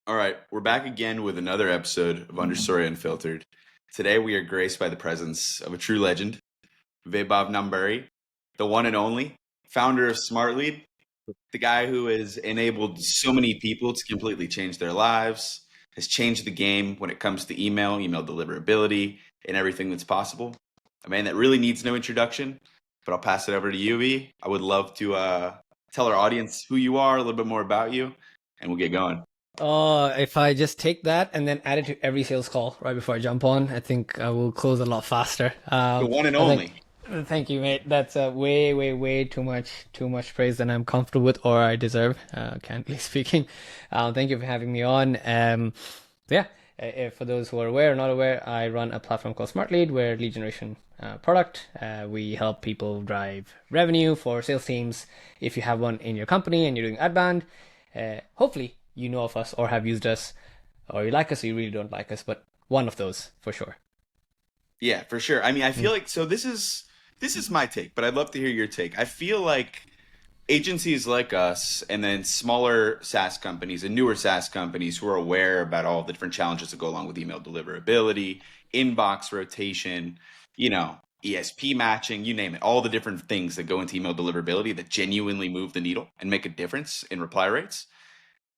All right, we're back again with another episode of Understory Unfiltered. Today we are graced by the presence of a true legend, Vaibhav Namburi, the one and only founder of SmartLead, the guy who has enabled so many people to completely change their lives, has changed the game when it comes to email deliverability, and everything that's possible. A man that really needs no introduction, but I'll pass it over to you, V. I would love to tell our audience who you are, a little bit more about you, and we'll get going. If I just take that and then add it to every sales call right before I jump on, I think I will close a lot faster. The one and I think, only. thank you, mate. That's way too much praise than I'm comfortable with or I deserve, candidly speaking. Thank you for having me on. Yeah, for those who are aware or not aware, I run a platform called SmartLead. We're a lead generation product. We help people drive revenue for sales teams. If you have one in your company and you're doing outbound, hopefully you know of us or have used us, or you like us or you really don't like us, but one of those for sure. Yeah, for sure. I mean, I feel like so this is my take, but I'd love to hear your take. I feel like agencies like us and then smaller SaaS companies and newer SaaS companies who are aware about all the different challenges that go along with email deliverability, inbox rotation, ESP matching, you name it, all the different things that go into email deliverability that genuinely move the needle and make a difference in reply rates.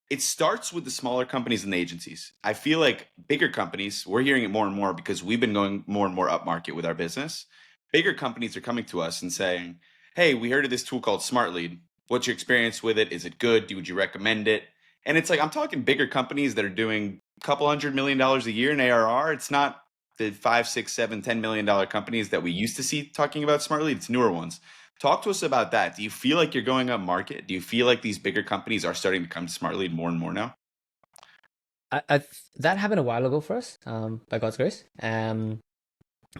It starts with the smaller companies and the agencies. I feel like bigger companies, we're hearing it more and more because we've been going more and more upmarket with our business. Bigger companies are coming to us and saying, "Hey, we heard of this tool called SmartLead. What's your experience with it? Is it good? Would you recommend it?" And it's like I'm talking bigger companies that are doing a couple $100 million a year in ARR. It's not the five, six, seven, $10 million companies that we used to see talking about SmartLead. It's newer ones. Talk to us about that. Do you feel like you're going up market? Do you feel like these bigger companies are starting to come to SmartLead more and more now? I that happened a while ago for us, by God's grace.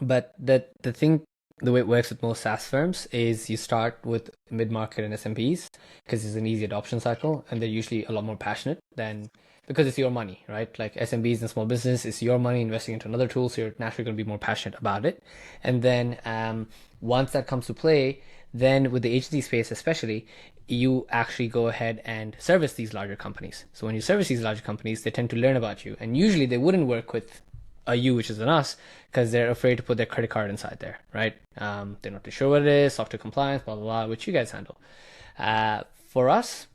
But the thing, the way it works with most SaaS firms is you start with mid-market and SMBs because it's an easy adoption cycle, and they're usually a lot more passionate than because it's your money, right? Like SMBs and small business, it's your money investing into another tool, so you're naturally going to be more passionate about it. And then once that comes to play, then with the agency space especially, you actually go ahead and service these larger companies. So when you service these larger companies, they tend to learn about you, and usually they wouldn't work with a you, which is an us, because they're afraid to put their credit card inside there, right? They're not too sure what it is, software compliance, blah, blah, blah, which you guys handle. For us,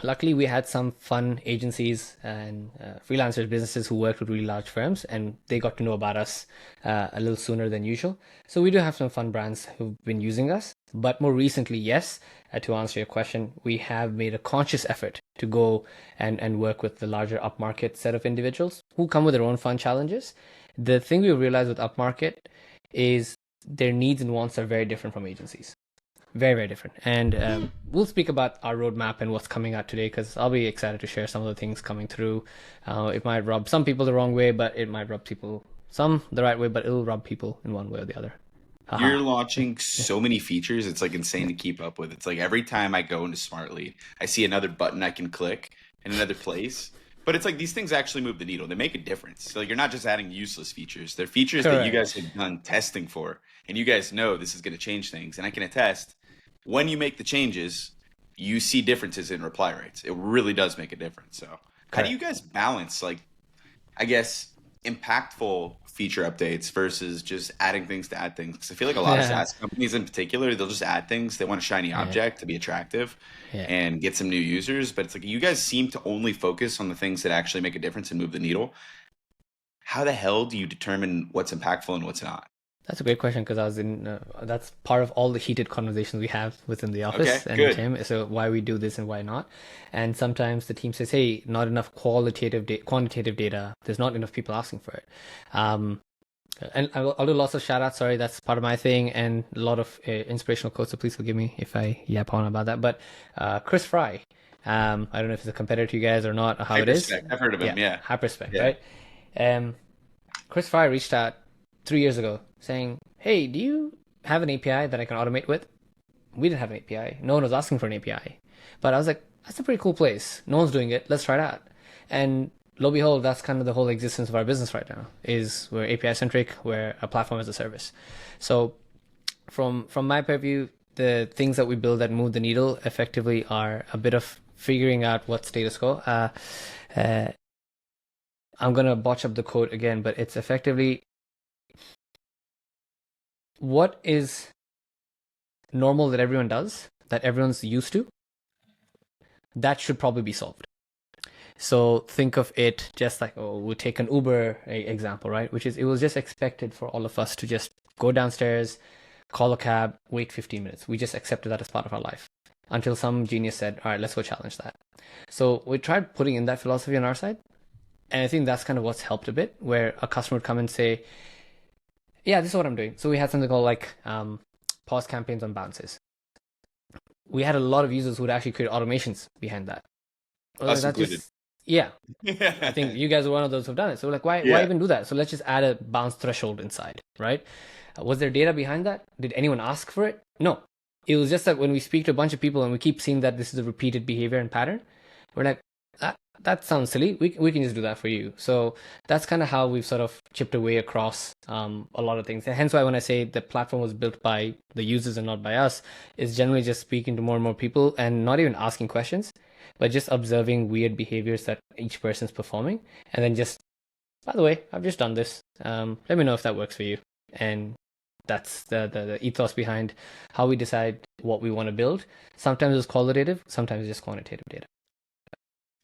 luckily we had some fun agencies and freelancers businesses who worked with really large firms, and they got to know about us a little sooner than usual. So we do have some fun brands who've been using us, but more recently, yes, to answer your question, we have made a conscious effort to go and work with the larger upmarket set of individuals who come with their own fun challenges. The thing we realized with upmarket is their needs and wants are very different from agencies. Very different. And we'll speak about our roadmap and what's coming out today because I'll be excited to share some of the things coming through. It might rub some people the wrong way, but it might rub people some the right way, but it'll rub people in one way or the other. You're Haha. launching so many features. It's like insane to keep up with. It's like every time I go into SmartLead, I see another button I can click in another place. But it's like these things actually move the needle. They make a difference. So like you're not just adding useless features. They're features that you guys Correct. have done testing for, and you guys know this is going to change things. And I can attest, when you make the changes, you see differences in reply rates. It really does make a difference. So how do you Correct. guys balance like I guess, impactful feature updates versus just adding things to add things. Because I feel like a lot of Yeah. SaaS companies in particular, they'll just add things. They want a shiny Yeah. object to be attractive Yeah. and get some new users. But it's like you guys seem to only focus on the things that actually make a difference and move the needle. How the hell do you determine what's impactful and what's not? That's a great question because I was in. That's part of all the heated conversations we have within the Okay, office and the good. team. So why we do this and why not? And sometimes the team says, "Hey, not enough quantitative data. There's not enough people asking for it." Um, and I'll do lots of shout outs. Sorry, that's part of my thing and a lot of inspirational quotes. So please forgive me if I yap on about that. But Chris Fry, I don't know if it's a competitor to you guys or not, or how it is. Hyperspec. I've heard of Yeah, him. Yeah. Hyperspec, Yeah. right? Um, Chris Fry reached out 3 years ago saying, "Hey, do you have an API that I can automate with?" We didn't have an API. No one was asking for an API. But I was like, that's a pretty cool place. No one's doing it. Let's try it out. And lo and behold, that's kind of the whole existence of our business right now is we're API centric, we're a platform as a service. So from my purview, the things that we build that move the needle effectively are a bit of figuring out what status quo. Uh, I'm gonna botch up the quote again, but it's effectively what is normal that everyone does, that everyone's used to, that should probably be solved. So think of it just like, oh, we'll take an Uber example, right? Which is, it was just expected for all of us to just go downstairs, call a cab, wait 15 minutes. We just accepted that as part of our life until some genius said, all right, let's go challenge that. So we tried putting in that philosophy on our side. And I think that's kind of what's helped a bit, where a customer would come and say, yeah, this is what I'm doing. So we had something called like pause campaigns on bounces. We had a lot of users who would actually create automations behind that. Us included. Yeah, I think you guys are one of those who've done it. So like, why even do that? So let's just add a bounce threshold inside, right? Was there data behind that? Did anyone ask for it? No. It was just that when we speak to a bunch of people and we keep seeing that this is a repeated behavior and pattern, we're like, that sounds silly. We can just do that for you. So that's kind of how we've sort of chipped away across a lot of things. And hence why when I say the platform was built by the users and not by us, is generally just speaking to more and more people and not even asking questions, but just observing weird behaviors that each person's performing. And then just, by the way, I've just done this. Let me know if that works for you. And that's the ethos behind how we decide what we want to build. Sometimes it's qualitative, sometimes it's just quantitative data.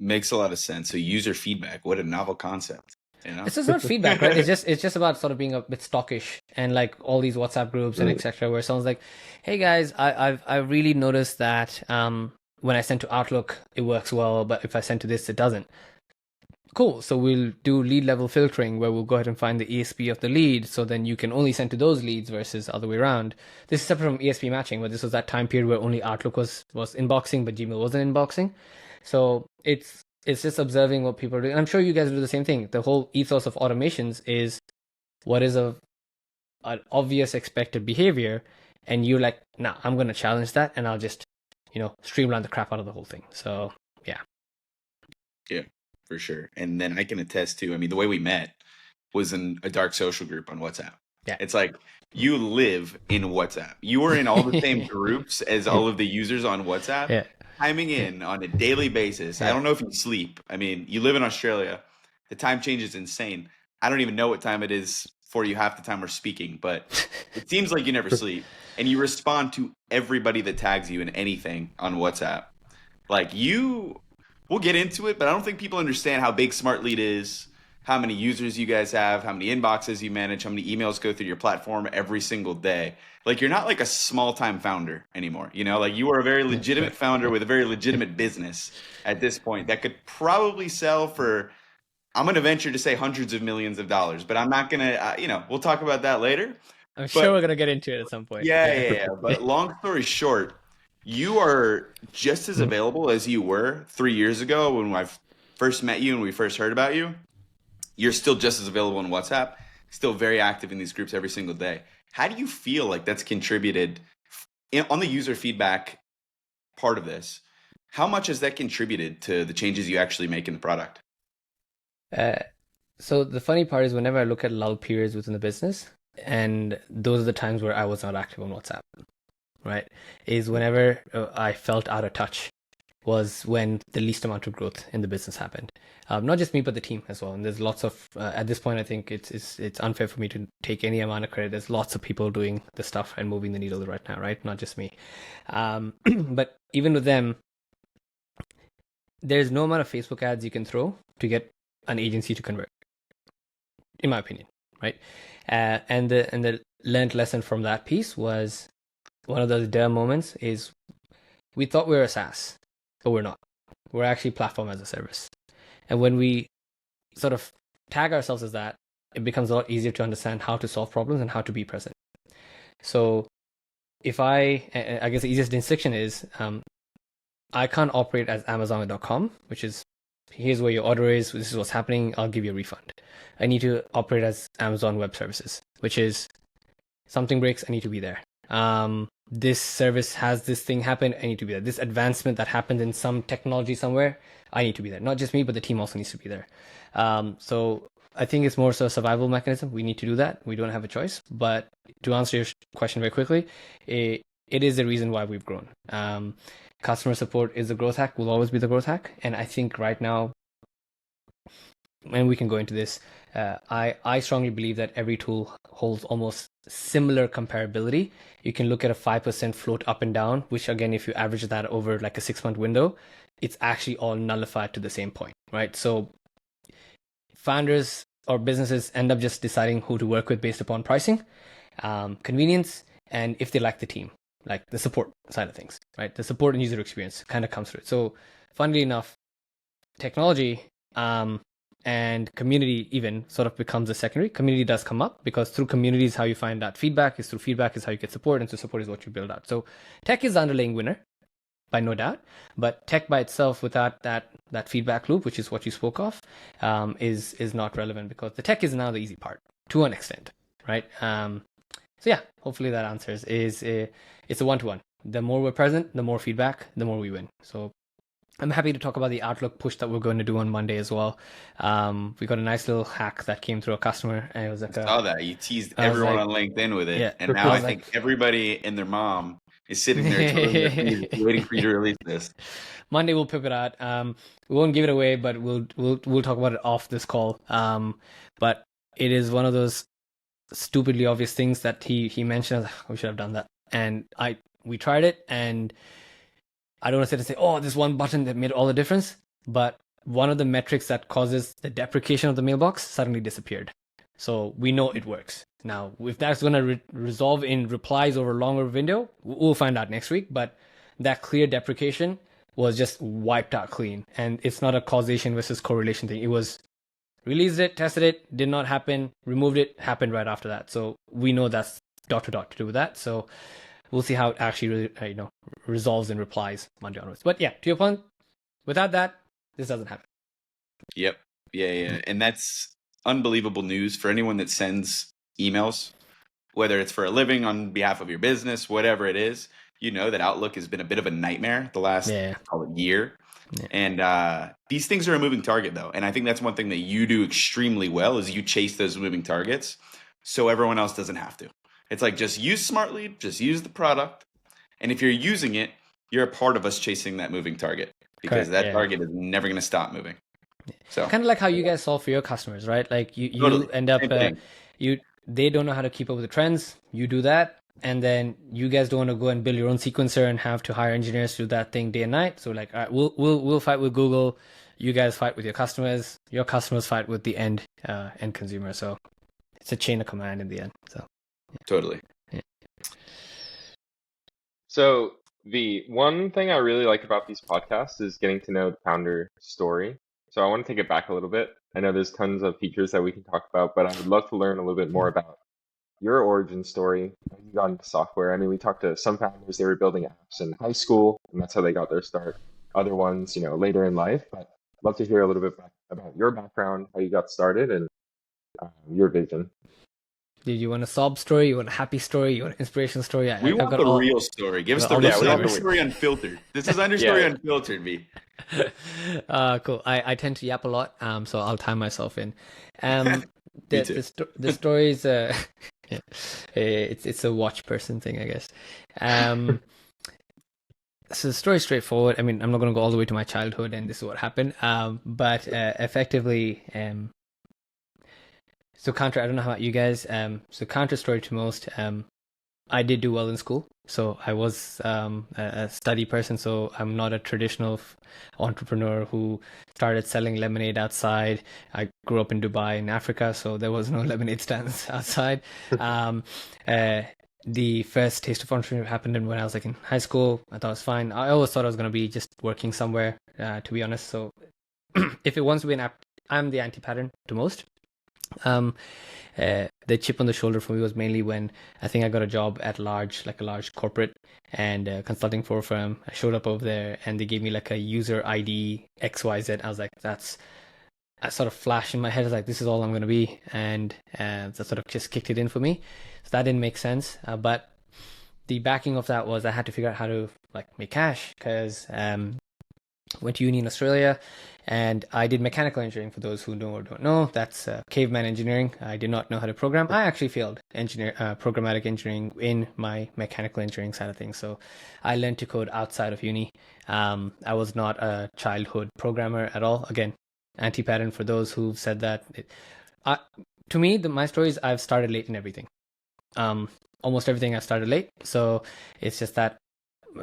Makes a lot of sense. So user feedback, what a novel concept. You know? It's just not feedback, right? It's just about sort of being a bit stockish and like all these WhatsApp groups and etc. where someone's like, hey guys, I've really noticed that when I send to Outlook it works well, but if I send to this it doesn't. Cool. So we'll do lead level filtering where we'll go ahead and find the ESP of the lead, so then you can only send to those leads versus other way around. This is separate from ESP matching, where this was that time period where only Outlook was inboxing, but Gmail wasn't inboxing. So it's just observing what people are doing. I'm sure you guys do the same thing. The whole ethos of automations is what is an obvious expected behavior, and you're like, nah, I'm going to challenge that, and I'll just, streamline the crap out of the whole thing. So yeah. Yeah, for sure. And then I can attest to, I mean, the way we met was in a dark social group on WhatsApp. Yeah. It's like you live in WhatsApp. You are in all the same groups as all of the users on WhatsApp. Yeah. Timing in on a daily basis. I don't know if you sleep. I mean, you live in Australia. The time change is insane. I don't even know what time it is for you half the time we're speaking, but it seems like you never sleep. And you respond to everybody that tags you in anything on WhatsApp. Like we'll get into it, but I don't think people understand how big SmartLead is, how many users you guys have, how many inboxes you manage, how many emails go through your platform every single day. Like you're not like a small-time founder anymore, like you are a very legitimate founder with a very legitimate business at this point that could probably sell for, I'm going to venture to say hundreds of millions of dollars, but I'm not going to, we'll talk about that later. I'm sure we're going to get into it at some point. Yeah. But long story short, you are just as available as you were 3 years ago when I first met you and we first heard about you. You're still just as available on WhatsApp, still very active in these groups every single day. How do you feel like that's contributed on the user feedback part of this? How much has that contributed to the changes you actually make in the product? So the funny part is whenever I look at lull periods within the business, and those are the times where I was not active on WhatsApp, right? Is whenever I felt out of touch was when the least amount of growth in the business happened. Not just me, but the team as well. And there's lots of, at this point, I think it's unfair for me to take any amount of credit. There's lots of people doing the stuff and moving the needle right now, right? Not just me. But even with them, there's no amount of Facebook ads you can throw to get an agency to convert, in my opinion, right? And the learned lesson from that piece was one of those dumb moments is we thought we were a SaaS, but we're not. We're actually platform as a service. And when we sort of tag ourselves as that, it becomes a lot easier to understand how to solve problems and how to be present. So if I guess the easiest distinction is I can't operate as Amazon.com, which is here's where your order is, this is what's happening, I'll give you a refund. I need to operate as Amazon Web Services, which is something breaks, I need to be there. This service has this thing happen, I need to be there. This advancement that happened in some technology somewhere, I need to be there. Not just me, but the team also needs to be there. So I think it's more so a survival mechanism. We need to do that. We don't have a choice. But to answer your question very quickly, it is the reason why we've grown. customer support is the growth hack, will always be the growth hack. And I think right now, and we can go into this, I strongly believe that every tool holds almost similar comparability. You can look at a 5% float up and down, which again, if you average that over like a 6-month window, it's actually all nullified to the same point, right? So founders or businesses end up just deciding who to work with based upon pricing, convenience, and if they like the team, like the support side of things, right? The support and user experience kind of comes through it. So funnily enough, technology and community even sort of becomes a secondary. Community does come up because through community is how you find out feedback, is through feedback is how you get support, and so support is what you build out. So tech is the underlying winner, by no doubt, but tech by itself without that feedback loop, which is what you spoke of, is not relevant because the tech is now the easy part to an extent, right? So yeah, hopefully that answers it's a one-to-one. The more we're present, the more feedback, the more we win. So I'm happy to talk about the Outlook push that we're going to do on Monday as well. We got a nice little hack that came through a customer, and it was like I saw that you teased everyone on LinkedIn with it, yeah, and now I think everybody and their mom is sitting there totally waiting for you to release this. Monday we'll pip it out. We won't give it away, but we'll talk about it off this call. But it is one of those stupidly obvious things that he mentioned. We should have done that, and we tried it, and I don't want to sit and say, oh, this one button that made all the difference, but one of the metrics that causes the deprecation of the mailbox suddenly disappeared. So we know it works. Now, if that's going to resolve in replies over a longer window, we'll find out next week. But that clear deprecation was just wiped out clean. And it's not a causation versus correlation thing. It was released it, tested it, did not happen, removed it, happened right after that. So we know that's dot to dot to do with that. So we'll see how it actually resolves in replies Monday onwards. But yeah, to your point, without that, this doesn't happen. Yep. Yeah. And that's unbelievable news for anyone that sends emails, whether it's for a living, on behalf of your business, whatever it is. You know that Outlook has been a bit of a nightmare the last call it year. Yeah. And these things are a moving target, though. And I think that's one thing that you do extremely well is you chase those moving targets so everyone else doesn't have to. It's like, just use SmartLead, just use the product. And if you're using it, you're a part of us chasing that moving target because that target is never going to stop moving. So kind of like how you guys solve for your customers, right? Like you end up, they don't know how to keep up with the trends. You do that. And then you guys don't want to go and build your own sequencer and have to hire engineers to do that thing day and night. So like, all right, we'll fight with Google. You guys fight with your customers. Your customers fight with the end consumer. So it's a chain of command in the end. So. Totally. Yeah. So the one thing I really like about these podcasts is getting to know the founder story. So I want to take it back a little bit. I know there's tons of features that we can talk about, but I would love to learn a little bit more about your origin story, how you got into software. I mean, we talked to some founders, they were building apps in high school, and that's how they got their start. Other ones, later in life. But I'd love to hear a little bit about your background, how you got started, and your vision. Did you want a sob story? You want a happy story? You want an inspiration story? We want the real story. Give us the real story. Story unfiltered. This is Understory Unfiltered, V. Cool. I tend to yap a lot, so I'll time myself in. The story is it's a watch person thing, I guess. So the story is straightforward. I mean, I'm not going to go all the way to my childhood and this is what happened. But effectively, so counter, I don't know how about you guys. So counter story to most, I did do well in school. So I was a study person. So I'm not a traditional entrepreneur who started selling lemonade outside. I grew up in Dubai in Africa, so there was no lemonade stands outside. The first taste of entrepreneurship happened when I was in high school. I thought it was fine. I always thought I was going to be just working somewhere, to be honest. So if it wants to be an app, I'm the anti-pattern to most. The chip on the shoulder for me was mainly when I think I got a job at a large corporate and consulting for a firm. I showed up over there and they gave me a user ID XYZ. I was like, I sort of flashed in my head. I was like, this is all I'm going to be. And that sort of just kicked it in for me. So that didn't make sense. But the backing of that was I had to figure out how to make cash because went to uni in Australia And I did mechanical engineering. For those who know or don't know, that's caveman engineering. I did not know how to program. I actually failed programmatic engineering in my mechanical engineering side of things. So I learned to code outside of uni. I was not a childhood programmer at all. Again, anti-pattern for those who've said that. To me, my story is I've started late in everything. Almost everything I've started late. So it's just that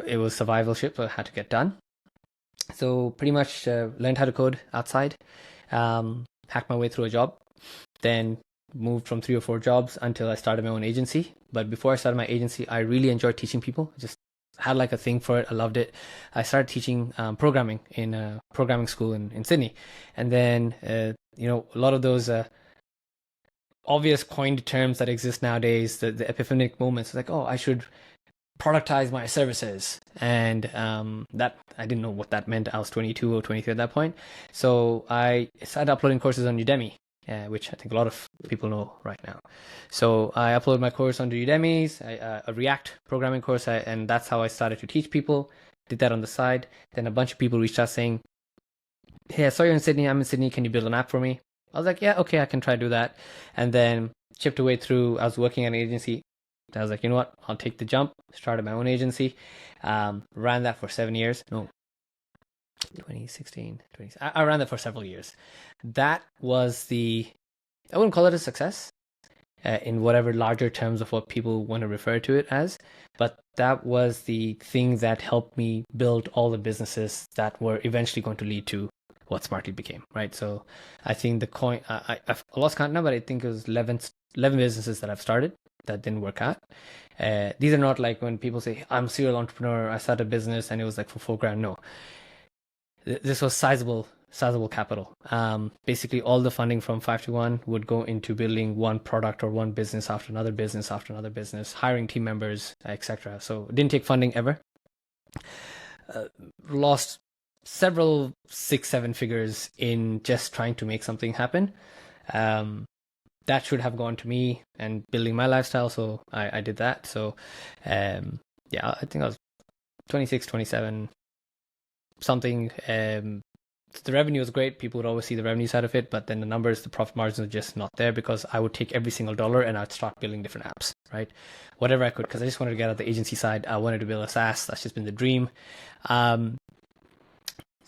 it was survivalship, so I had to get done. So pretty much learned how to code outside, hacked my way through a job, then moved from 3 or 4 jobs until I started my own agency. But before I started my agency, I really enjoyed teaching people. Just had like a thing for it. I loved it. I started teaching programming in a programming school in Sydney. And then, a lot of those obvious coined terms that exist nowadays, the epiphanic moments, like, oh, I should productize my services. And that I didn't know what that meant. I was 22 or 23 at that point. So I started uploading courses on Udemy, which I think a lot of people know right now. So I uploaded my course onto Udemy's, a React programming course, and that's how I started to teach people. Did that on the side. Then a bunch of people reached out saying, hey, I saw you're in Sydney. I'm in Sydney. Can you build an app for me? I was like, yeah, okay, I can try to do that. And then chipped away through. I was working at an agency. I was like, you know what? I'll take the jump. Started my own agency. Ran that for 7 years. No, 2016. I ran that for several years. That was I wouldn't call it a success in whatever larger terms of what people want to refer to it as. But that was the thing that helped me build all the businesses that were eventually going to lead to what SmartLead became, right? So I think I've lost count now, but I think it was 11 businesses that I've started that didn't work out. These are not like when people say, I'm a serial entrepreneur, I started a business and it was like for $4,000. No, this was sizable capital. Basically all the funding from 5 to 1 would go into building one product or one business after another business after another business, hiring team members, etc. So didn't take funding ever. Lost several 6-7 figures in just trying to make something happen. That should have gone to me and building my lifestyle. So I did that. So, I think I was 26, 27, something. The revenue was great. People would always see the revenue side of it, but then the profit margins are just not there because I would take every single dollar and I'd start building different apps, right? Whatever I could, because I just wanted to get out the agency side. I wanted to build a SaaS. That's just been the dream.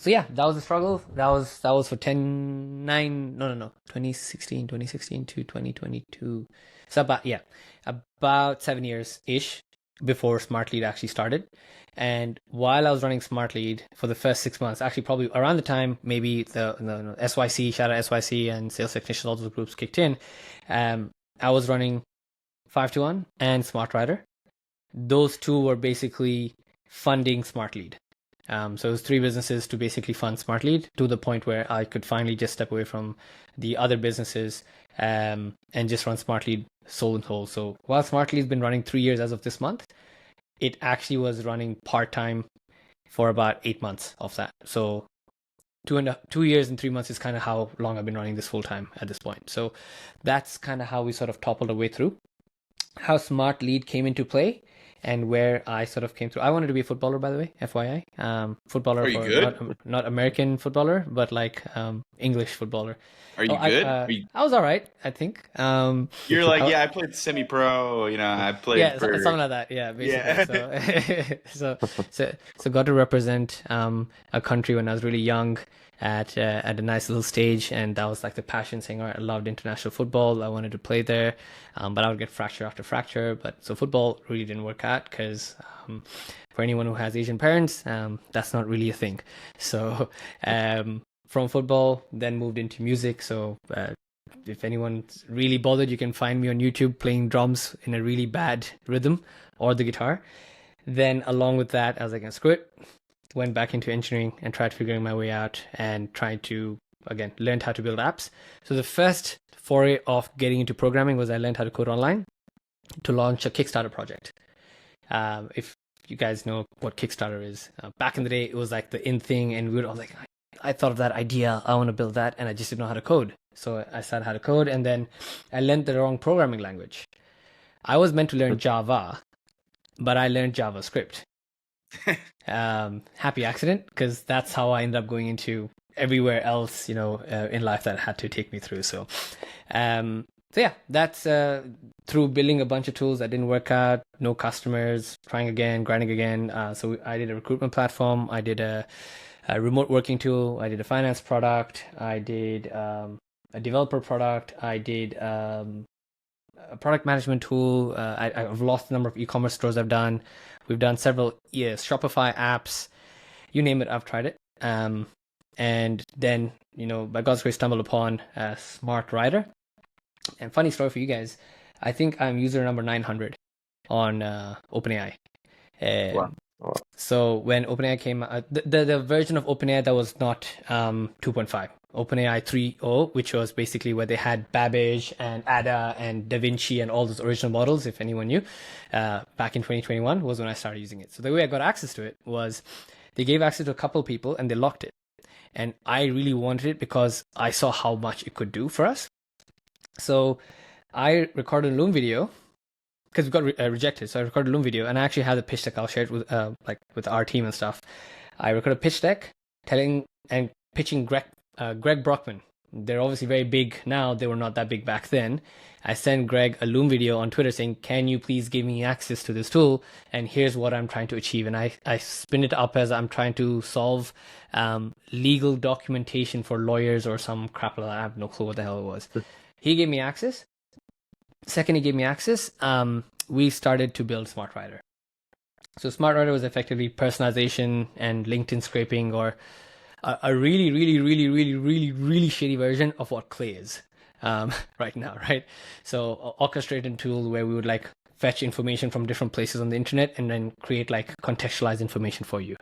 So yeah, that was a struggle. That was for 2016 to 2022. So about 7 years ish before SmartLead actually started. And while I was running SmartLead for the first 6 months, actually probably around the time maybe the SYC, shout out SYC and sales technicians, all those groups kicked in, I was running 5 to 1 and SmartRider. Those two were basically funding SmartLead. So it was 3 businesses to basically fund SmartLead, to the point where I could finally just step away from the other businesses and just run SmartLead soul and whole. So while SmartLead's been running 3 years as of this month, it actually was running part-time for about 8 months of that. So 2 years and 3 months is kind of how long I've been running this full-time at this point. So that's kind of how we sort of toppled our way through. How SmartLead came into play and where I sort of came through. I wanted to be a footballer, by the way, FYI. Footballer. Are you good? Not American footballer, but like English footballer. Are you good? I was all right, I think. You're like, I played semi-pro. I played for something like that. Yeah, basically. Yeah. So got to represent a country when I was really young at a nice little stage, and that was like the passion, saying, all right, I loved international football. I wanted to play there, but I would get fracture after fracture. But so football really didn't work out because for anyone who has Asian parents, that's not really a thing. So from football, then moved into music. So if anyone's really bothered, you can find me on YouTube playing drums in a really bad rhythm or the guitar. Then along with that, I was like, screw it. Went back into engineering and tried figuring my way out and tried to, again, learned how to build apps. So the first foray of getting into programming was I learned how to code online to launch a Kickstarter project. If you guys know what Kickstarter is, back in the day, it was like the in thing, and we were all like, I thought of that idea, I want to build that, and I just didn't know how to code. So I started how to code, and then I learned the wrong programming language. I was meant to learn Java, but I learned JavaScript. Happy accident, because that's how I ended up going into everywhere else, in life that had to take me through. So yeah, that's through building a bunch of tools that didn't work out, no customers, trying again, grinding again. So I did a recruitment platform, I did a remote working tool, I did a finance product, I did a developer product, I did a product management tool. I've lost the number of e-commerce stores I've done. We've done several Shopify apps, you name it, I've tried it. And then, by God's grace, stumbled upon SmartLead. And funny story for you guys, I think I'm user number 900 on OpenAI. Wow. So when OpenAI came out, the version of OpenAI that was not 2.5, OpenAI 3.0, which was basically where they had Babbage and Ada and DaVinci and all those original models, if anyone knew, back in 2021 was when I started using it. So the way I got access to it was they gave access to a couple of people and they locked it. And I really wanted it because I saw how much it could do for us. So I recorded a Loom video because we got rejected. So I recorded a Loom video and I actually have the pitch deck. I'll share it with our team and stuff. I recorded a pitch deck pitching Greg Brockman. They're obviously very big now. They were not that big back then. I sent Greg a Loom video on Twitter saying, can you please give me access to this tool? And here's what I'm trying to achieve. And I spin it up as I'm trying to solve legal documentation for lawyers or some crap like that. I have no clue what the hell it was. He gave me access. Second he gave me access, we started to build SmartLead. So SmartLead was effectively personalization and LinkedIn scraping, or a really, really, really, really, really, really shitty version of what Clay is right now, right? So orchestrated tool where we would fetch information from different places on the internet and then create contextualized information for you.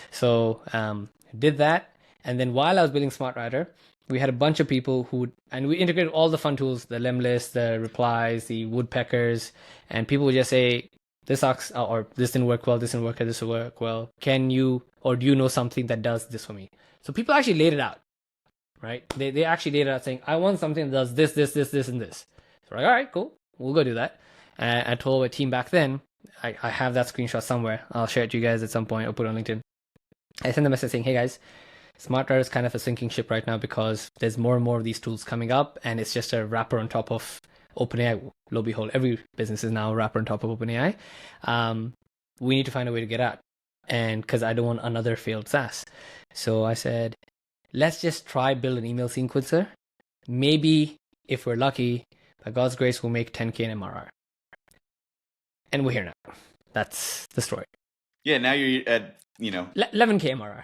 So did that. And then while I was building SmartLead, we had a bunch of people and we integrated all the fun tools, the lemlist, the replies, the woodpeckers, and people would just say, this sucks, or this didn't work well, this didn't work, this will work well. Can you, or do you know something that does this for me? So people actually laid it out, right? They actually laid it out saying, I want something that does this, this, this, this, and this. So we're like, all right, cool, we'll go do that. And I told my team back then, I have that screenshot somewhere. I'll share it to you guys at some point. I'll put it on LinkedIn. I sent a message saying, hey guys, SmartLead is kind of a sinking ship right now because there's more and more of these tools coming up, and it's just a wrapper on top of OpenAI. Lo and behold, every business is now a wrapper on top of OpenAI. We need to find a way to get out, and because I don't want another failed SaaS. So I said, let's just try build an email sequencer. Maybe if we're lucky, by God's grace, we'll make 10K in MRR. And we're here now. That's the story. Yeah, now you're at 11K MRR.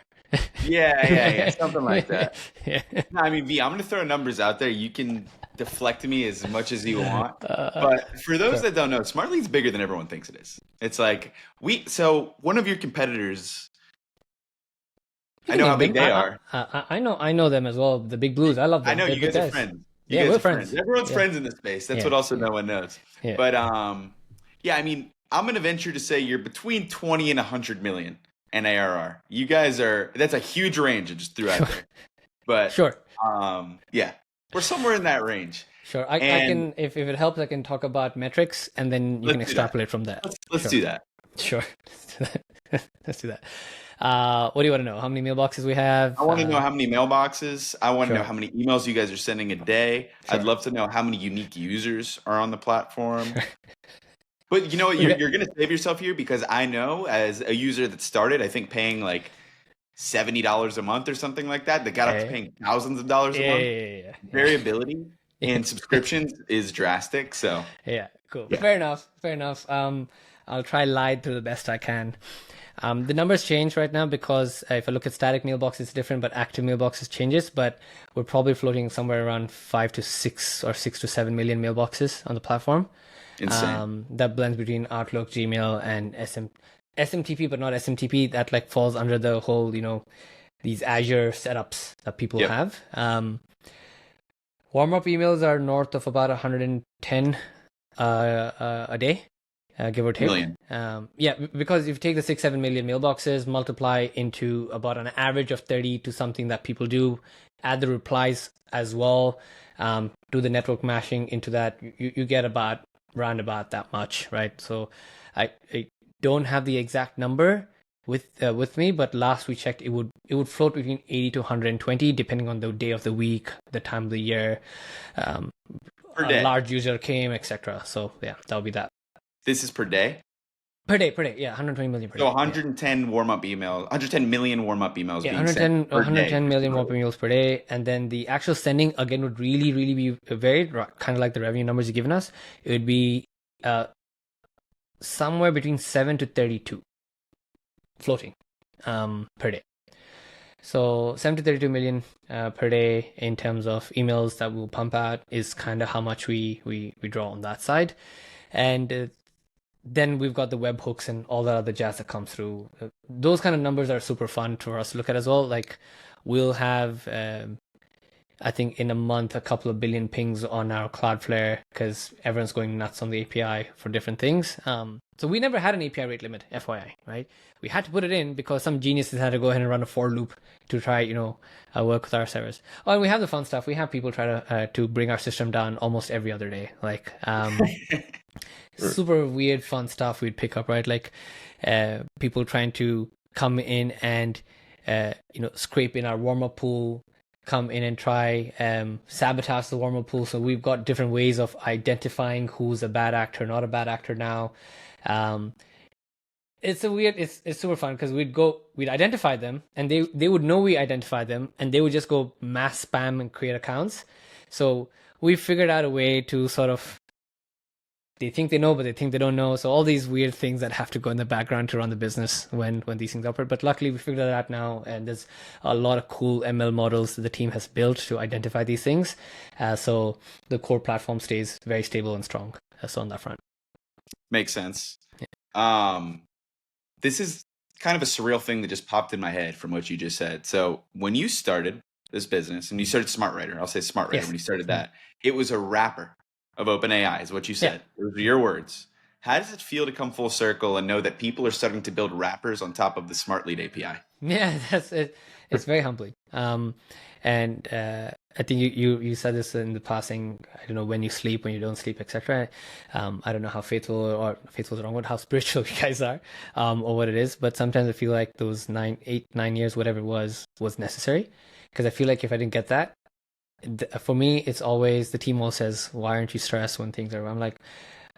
Yeah, something like that. Yeah. No, I mean, V, I'm going to throw numbers out there. You can deflect me as much as you want. But for those that don't know, SmartLead's bigger than everyone thinks it is. It's like, so one of your competitors, I know how big they are. I know them as well. The big blues. I love them. I know They're you good guys are guys. friends. We're friends. Everyone's friends in this space. That's what also no one knows. Yeah. But I mean, I'm going to venture to say you're between 20 and 100 million in ARR. You guys that's a huge range I just threw out there. But sure. Yeah, we're somewhere in that range. Sure. I can, if it helps, I can talk about metrics and then you can extrapolate from that. Let's do that. Sure. Let's do that. What do you want to know? How many mailboxes we have? I want to know how many mailboxes. I want to know how many emails you guys are sending a day. Sure. I'd love to know how many unique users are on the platform. Sure. But you know what? You're going to save yourself here because I know as a user that started, I think paying $70 a month or something like that got up to paying thousands of dollars a month. Yeah. Variability in subscriptions is drastic. So yeah, cool. Yeah. Fair enough. I'll try lied to the best I can. The numbers change right now because if I look at static mailbox, it's different, but active mailboxes changes. But we're probably floating somewhere around 5 to 6 or 6 to 7 million mailboxes on the platform. Insane. That blends between Outlook, Gmail, and SMTP, but not SMTP. That falls under the whole, these Azure setups that people have. Warm-up emails are north of about 110 a day. Give or take. Million. Because if you take the 6-7 million mailboxes, multiply into about an average of 30 to something that people do, add the replies as well, do the network mashing into that, you get round about that much, right? So I don't have the exact number, with me, but last we checked, it would float between 80 to 120, depending on the day of the week, the time of the year, Per a day. large user came, etc. So yeah, that would be that. This is per day. Per day, yeah, 120 million per So day. 110 warm-up emails, 110 million warm-up emails Yeah, being 110, sent per 110 day. million warm emails per day, and then the actual sending again would really, really be varied, kind of like the revenue numbers you've given us. It would be somewhere between 7 to 32 floating per day. So 7 to 32 million per day in terms of emails that we'll pump out is kind of how much we draw on that side. And then we've got the webhooks and all that other jazz that comes through. Those kind of numbers are super fun for us to look at as well. Like we'll have, I think in a month, a couple of billion pings on our Cloudflare because everyone's going nuts on the API for different things. So we never had an API rate limit, FYI, right? We had to put it in because some geniuses had to go ahead and run a for loop to try, work with our servers. Oh, and we have the fun stuff. We have people try to bring our system down almost every other day. Like, super weird, fun stuff we'd pick up, right? Like, people trying to come in and, scrape in our warm-up pool, come in and try sabotage the warm-up pool. So we've got different ways of identifying who's a bad actor, not a bad actor now. It's super fun because we'd identify them and they would know we identified them and they would just go mass spam and create accounts. So we figured out a way to sort of, they think they know, but they think they don't know. So all these weird things that have to go in the background to run the business when these things operate. But luckily we figured that out now, and there's a lot of cool ML models that the team has built to identify these things. So the core platform stays very stable and strong. So on that front. Makes sense. Yeah. This is kind of a surreal thing that just popped in my head from what you just said. So when you started this business and you started SmartWriter, I'll say SmartWriter, yes. When you started that, it was a wrapper of OpenAI is what you said. Yeah. Those are your words. How does it feel to come full circle and know that people are starting to build wrappers on top of the SmartLead API? Yeah, that's it. It's very humbling. And I think you said this in the passing. I don't know when you sleep, when you don't sleep, etc. I don't know how faithful is the wrong word, how spiritual you guys are, or what it is. But sometimes I feel like those 9 years, whatever it was necessary. Because I feel like if I didn't get that, for me, it's always, the team always says, why aren't you stressed when things are, I'm like,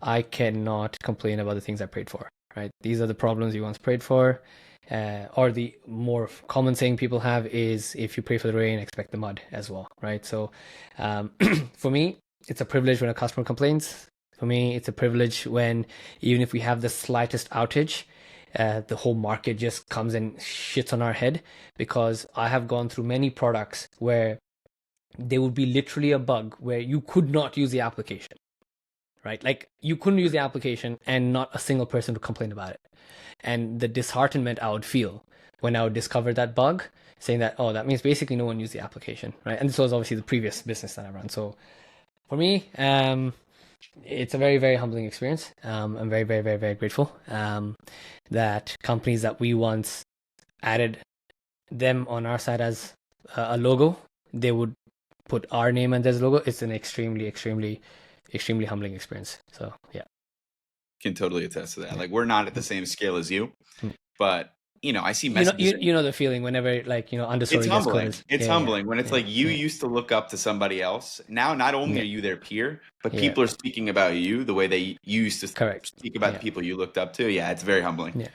I cannot complain about the things I prayed for, right? These are the problems you once prayed for. Or the more common saying people have is, if you pray for the rain, expect the mud as well, right? So for me, it's a privilege when a customer complains. For me, it's a privilege when, even if we have the slightest outage, the whole market just comes and shits on our head, because I have gone through many products where there would be literally a bug where you could not use the application, right? Like you couldn't use the application and not a single person would complain about it. And the disheartenment I would feel when I would discover that bug, saying that, oh, that means basically no one used the application, right? And this was obviously the previous business that I ran. So for me, it's a very, very humbling experience. I'm very, very, very, very grateful that companies that we once added them on our side as a logo, they would put our name and there's a logo. It's an extremely, extremely, extremely humbling experience. So yeah. Can totally attest to that. Like, we're not at the same scale as you, but I see messages. You know the feeling whenever, like, understory. It's humbling. It's humbling when it's like you used to look up to somebody else. Now, not only are you their peer, but people are speaking about you the way you used to speak about the people you looked up to. Yeah, it's very humbling. Yeah,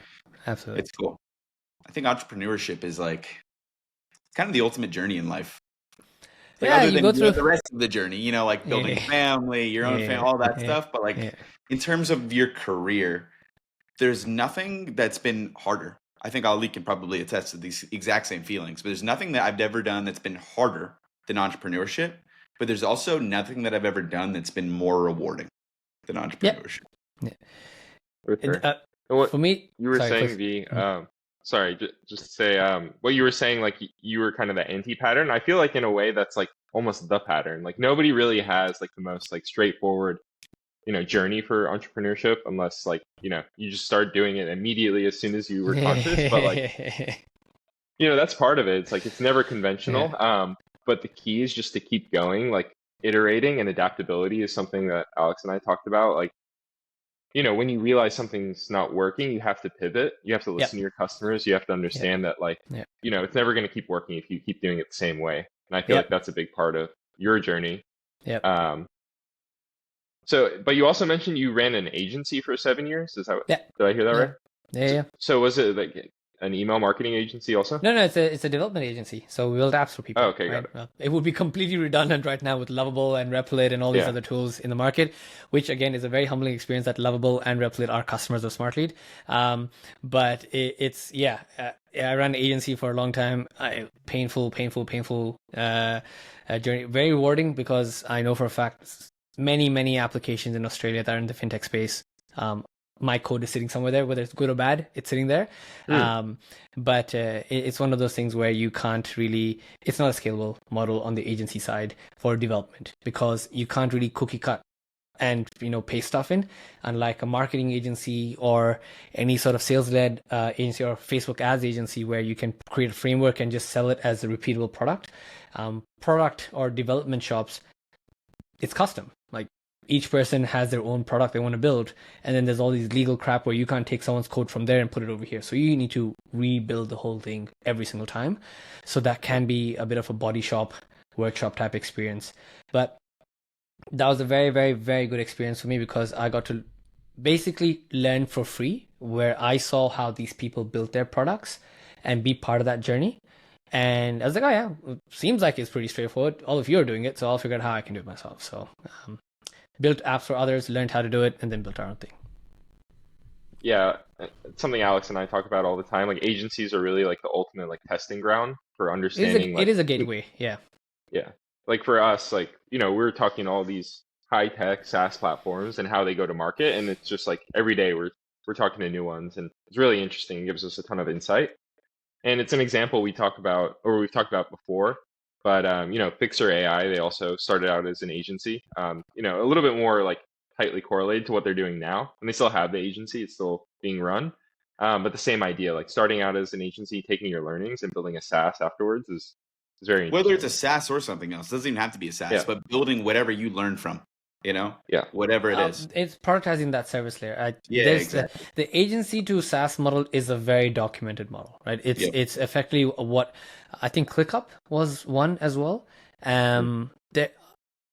absolutely. It's cool. I think entrepreneurship is like kind of the ultimate journey in life. Like, other than, go through the rest of the journey, like building a family, your own family, all that stuff. But like in terms of your career, there's nothing that's been harder. I think Ali can probably attest to these exact same feelings, but there's nothing that I've ever done that's been harder than entrepreneurship. But there's also nothing that I've ever done that's been more rewarding than entrepreneurship. For me, you were saying V. Sorry, just to say, what you were saying, like you were kind of the anti-pattern. I feel like in a way that's like almost the pattern. Like nobody really has like the most like straightforward, journey for entrepreneurship, unless like, you just start doing it immediately as soon as you were conscious. But like, that's part of it. It's like, it's never conventional. But the key is just to keep going, like iterating, and adaptability is something that Alex and I talked about. Like when you realize something's not working, you have to pivot. You have to Yep. listen to your customers. You have to Yep. understand that, like, Yep. it's never going to keep working if you keep doing it the same way. And I feel like Yep. that's a big part of your journey. Yep. Um, but you also mentioned you ran an agency for 7 years. Yeah. Did I hear that Yeah. right? Yeah. So was it like an email marketing agency also? No, it's a development agency. So we build apps for people. Oh, okay, got right? it. Well, it would be completely redundant right now with Lovable and Replit and all these Yeah. other tools in the market, which again is a very humbling experience that Lovable and Replit are customers of SmartLead. But I ran an agency for a long time. Painful journey. Very rewarding because I know for a fact many applications in Australia that are in the fintech space. My code is sitting somewhere there, whether it's good or bad, it's sitting there. But it's one of those things where you can't really, it's not a scalable model on the agency side for development because you can't really cookie cut and paste stuff in, unlike a marketing agency or any sort of sales-led agency or Facebook ads agency where you can create a framework and just sell it as a repeatable product. Product or development shops, it's custom. Like each person has their own product they want to build, and then there's all these legal crap where you can't take someone's code from there and put it over here. So you need to rebuild the whole thing every single time. So that can be a bit of a body shop, workshop type experience. But that was a very, very, very good experience for me because I got to basically learn for free, where I saw how these people built their products and be part of that journey. And I was like, oh yeah, it seems like it's pretty straightforward. All of you are doing it, so I'll figure out how I can do it myself. So built apps for others, learned how to do it, and then built our own thing. Yeah, it's something Alex and I talk about all the time. Like agencies are really like the ultimate like testing ground for understanding. It is a gateway, yeah. Yeah. Like for us, like, we're talking all these high tech SaaS platforms and how they go to market. And it's just like every day we're talking to new ones, and it's really interesting. It gives us a ton of insight. And it's an example we've talked about before. But Fixer AI, they also started out as an agency. A little bit more like tightly correlated to what they're doing now. And they still have the agency, it's still being run. But the same idea, like starting out as an agency, taking your learnings and building a SaaS afterwards is very interesting. Whether it's a SaaS or something else, it doesn't even have to be a SaaS, Yeah. but building whatever you learn from, Yeah. whatever it is. It's productizing that service layer. Exactly. The agency to SaaS model is a very documented model, right? It's effectively what I think ClickUp was one as well.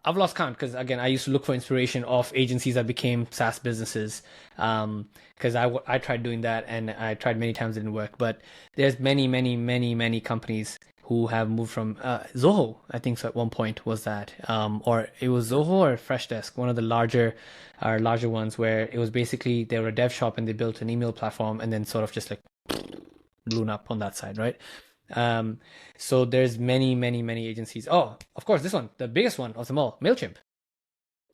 I've lost count because again, I used to look for inspiration of agencies that became SaaS businesses. Because I tried doing that and I tried many times, it didn't work. But there's many companies who have moved from Zoho, I think so at one point was that, or it was Zoho or Freshdesk, one of the larger ones, where it was basically they were a dev shop and they built an email platform and then sort of just like blown up on that side, right? So there's many agencies. Oh, of course, this one, the biggest one of them all, MailChimp.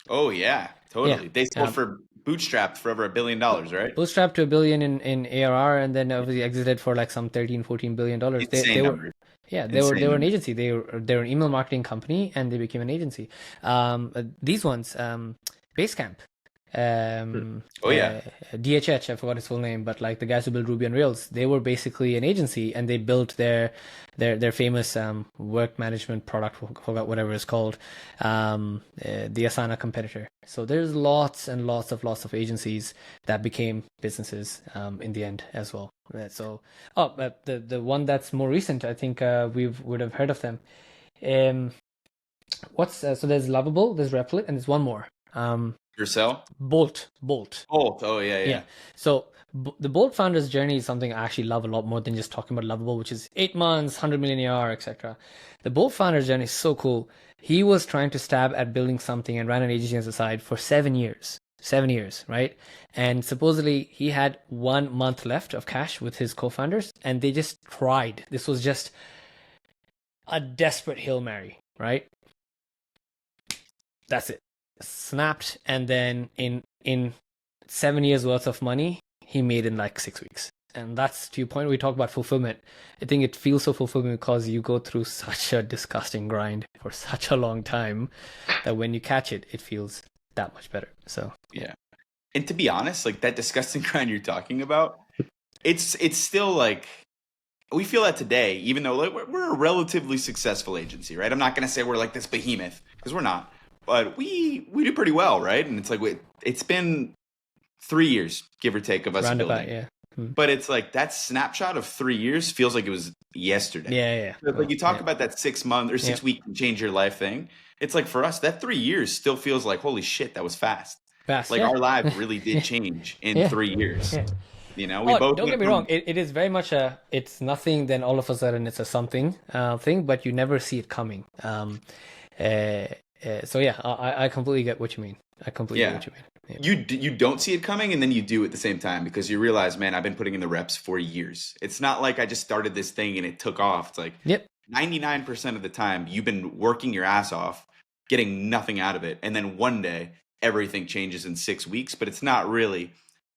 Oh yeah, totally. Yeah. They sold for bootstrapped for over $1 billion, right? Bootstrapped to $1 billion in ARR, and then obviously exited for like some $13-14 billion. Insane number. They were an agency. They were an email marketing company, and they became an agency. These ones, Basecamp. DHH, I forgot his full name, but like the guys who build Ruby on Rails, they were basically an agency, and they built their famous work management product. Forgot whatever it's called, the Asana competitor. So there's lots and lots of agencies that became businesses in the end as well. So the one that's more recent, I think we would have heard of them. So there's Lovable, there's Replit, and there's one more. Yourself? Bolt. Oh yeah. So the Bolt founder's journey is something I actually love a lot more than just talking about Lovable, which is 8 months, 100 million ARR, etc. The Bolt founder's journey is so cool. He was trying to stab at building something and ran an agency on the side for 7 years. 7 years, right? And supposedly he had 1 month left of cash with his co-founders, and they just tried. This was just a desperate Hail Mary, right? That's it. Snapped, and then in 7 years worth of money, he made in like 6 weeks. And that's to your point, we talk about fulfillment. I think it feels so fulfilling because you go through such a disgusting grind for such a long time that when you catch it, it feels that much better. So yeah. And to be honest, like that disgusting grind you're talking about, it's still like we feel that today, even though like, we're a relatively successful agency, right? I'm not going to say we're like this behemoth because we're not, but we do pretty well, right? And it's like it's been 3 years, give or take, of us Roundabout, building. yeah. But it's like that snapshot of 3 years feels like it was yesterday. Yeah. So like you talk about that 6 month or 6 week can change your life thing. It's like for us, that 3 years still feels like, holy shit, that was fast. Fast, Like yeah. our lives really did change in Yeah. 3 years. Yeah. You know, we Oh, both don't get went me from, wrong. It is very much it's nothing, then all of a sudden it's a something thing, but you never see it coming. So yeah, I completely get what you mean. I completely get yeah. what you mean. Yeah. You don't see it coming and then you do at the same time because you realize, man, I've been putting in the reps for years. It's not like I just started this thing and it took off. It's like Yep. 99% of the time you've been working your ass off, getting nothing out of it. And then one day everything changes in 6 weeks, but it's not really,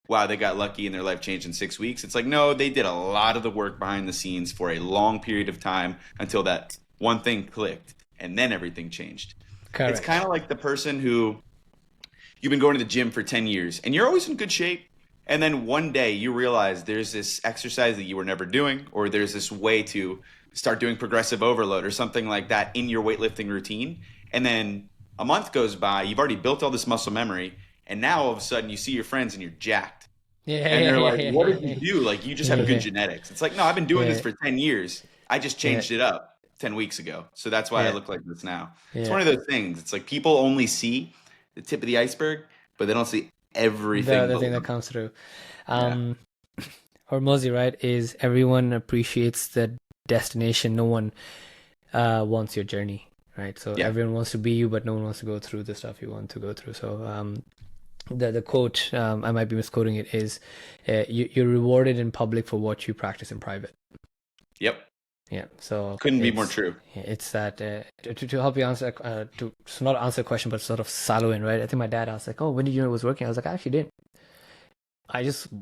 wow, they got lucky and their life changed in 6 weeks. It's like, no, they did a lot of the work behind the scenes for a long period of time until that one thing clicked and then everything changed. Correct. It's kind of like the person who you've been going to the gym for 10 years and you're always in good shape. And then one day you realize there's this exercise that you were never doing, or there's this way to start doing progressive overload or something like that in your weightlifting routine. And then a month goes by, you've already built all this muscle memory. And now all of a sudden you see your friends and you're jacked. Yeah. And they're like, yeah, what yeah, did you yeah. do? Like, you just have good genetics. It's like, no, I've been doing this Yeah. for 10 years. I just changed it up 10 weeks ago. So that's why I Yeah. look like this now. It's Yeah. one of those things. It's like people only see the tip of the iceberg, but they don't see everything. The thing below. that comes through. Hormozy, right, is everyone appreciates the destination. No one wants your journey, right? So Yeah. everyone wants to be you, but no one wants to go through the stuff you want to go through. So the quote, I might be misquoting it, is you're rewarded in public for what you practice in private. Yep. Yeah, so Couldn't be more true. It's that to help you answer to not answer a question, but sort of silo in, right? I think my dad asked like, "Oh, when did you know it was working?" I was like, "I actually didn't.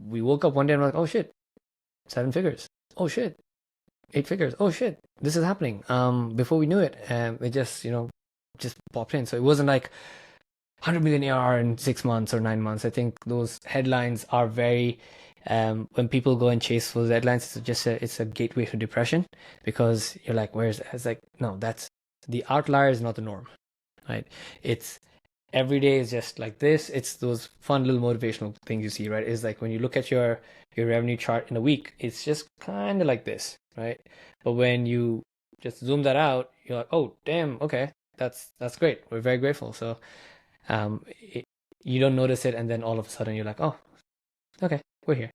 We woke up one day and we're like, oh shit, 7 figures. Oh shit, 8 figures. Oh shit, this is happening." Before we knew it, it just just popped in. So it wasn't like 100 million ARR in 6 months or 9 months. I think those headlines are very. When people go and chase those headlines, it's a gateway to depression, because you're like, where's that? It's like, no, that's the outlier is not the norm, right? It's every day is just like this. It's those fun little motivational things you see, right? It's like when you look at your revenue chart in a week, it's just kind of like this, right? But when you just zoom that out, you're like, oh damn, okay, that's great. We're very grateful. So you don't notice it, and then all of a sudden you're like, oh, okay, we're here.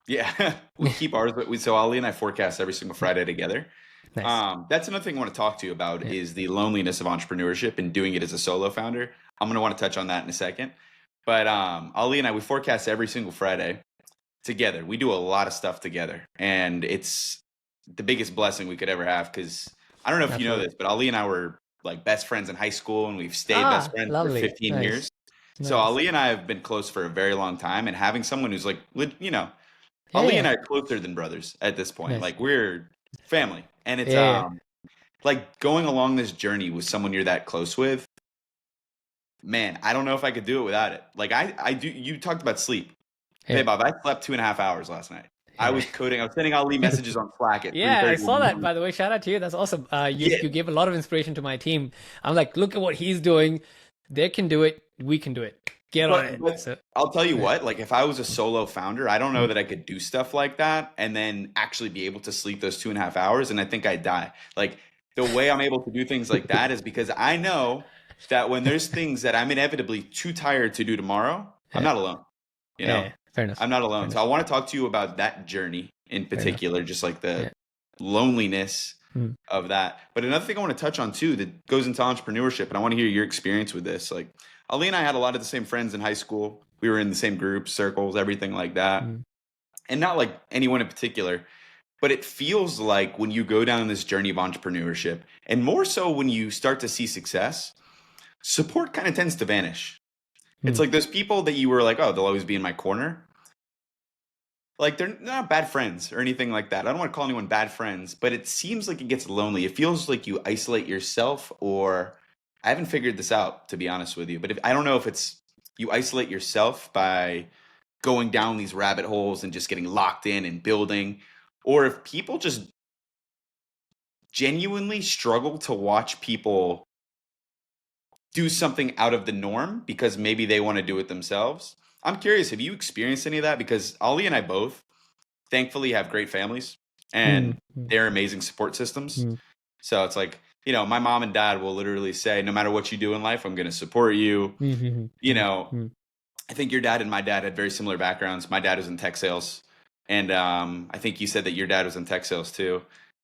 Yeah, we keep ours, but so Ali and I forecast every single Friday together. Nice. That's another thing I want to talk to you about is the loneliness of entrepreneurship and doing it as a solo founder. I'm going to want to touch on that in a second. But Ali and I, we forecast every single Friday together. We do a lot of stuff together, and it's the biggest blessing we could ever have, because I don't know if you know this, but Ali and I were like best friends in high school, and we've stayed best friends lovely. for 15 Nice. years. Nice. So Ali and I have been close for a very long time, and having someone who's like, Ali and I are closer than brothers at this point. Nice. Like, we're family. And it's like going along this journey with someone you're that close with. Man, I don't know if I could do it without it. Like, I do. You talked about sleep. Hey, Bob, I slept 2.5 hours last night. I was coding. I was sending Ali messages on Slack at 3:30. I saw that, by the way. Shout out to you. That's awesome. You gave a lot of inspiration to my team. I'm like, look at what he's doing. They can do it. We can do it. Get on it. So, I'll tell you what, like, if I was a solo founder, I don't know that I could do stuff like that and then actually be able to sleep those 2.5 hours. And I think I'd die. Like, the way I'm able to do things like that is because I know that when there's things that I'm inevitably too tired to do tomorrow, I'm not alone. You know, fair enough. I'm not alone. So I want to talk to you about that journey in particular, just like the loneliness of that. But another thing I want to touch on too, that goes into entrepreneurship, and I want to hear your experience with this. Like, Ali and I had a lot of the same friends in high school. We were in the same groups, circles, everything like that. And not like anyone in particular, but it feels like when you go down this journey of entrepreneurship, and more so when you start to see success, support kind of tends to vanish. It's like those people that you were like, oh, they'll always be in my corner. Like, they're not bad friends or anything like that. I don't want to call anyone bad friends, but it seems like it gets lonely. It feels like you isolate yourself, or I haven't figured this out, to be honest with you. But I don't know if it's you isolate yourself by going down these rabbit holes and just getting locked in and building, or if people just genuinely struggle to watch people do something out of the norm because maybe they want to do it themselves. I'm curious, have you experienced any of that? Because Ali and I both thankfully have great families and Mm-hmm. they're amazing support systems. Mm-hmm. So it's like, my mom and dad will literally say, no matter what you do in life, I'm going to support you. You know, I think your dad and my dad had very similar backgrounds. My dad was in tech sales. And I think you said that your dad was in tech sales too.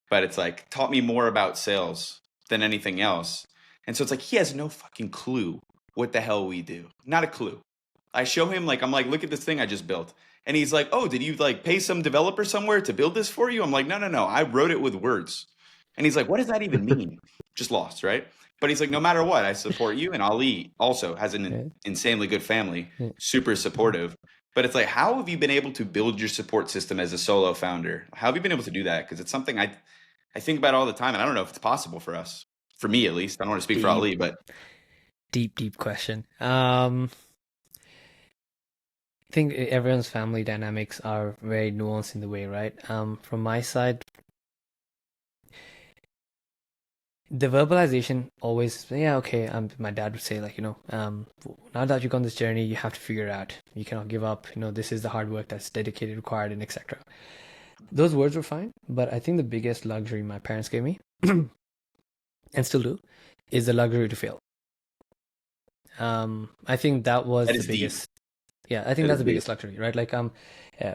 But it's like, taught me more about sales than anything else. And so it's like, he has no fucking clue what the hell we do. Not a clue. I show him, like, I'm like, look at this thing I just built. And he's like, oh, did you like pay some developer somewhere to build this for you? I'm like, no, no, no. I wrote it with words. And he's like, what does that even mean? Just lost, right? But he's like, no matter what, I support you. And Ali also has an insanely good family, super supportive. But it's like, how have you been able to build your support system as a solo founder? How have you been able to do that? Because it's something I think about all the time, and I don't know if it's possible for us. For me, at least. I don't want to speak for Ali, but deep question. I think everyone's family dynamics are very nuanced in the way, right? From my side, the verbalization always, yeah, okay. My dad would say, like, now that you've gone this journey, you have to figure it out. You cannot give up. This is the hard work that's dedicated, required, and etc. Those words were fine, but I think the biggest luxury my parents gave me, and still do, is the luxury to fail. I think that was the biggest. Yeah, I think that's the biggest luxury, right? Like,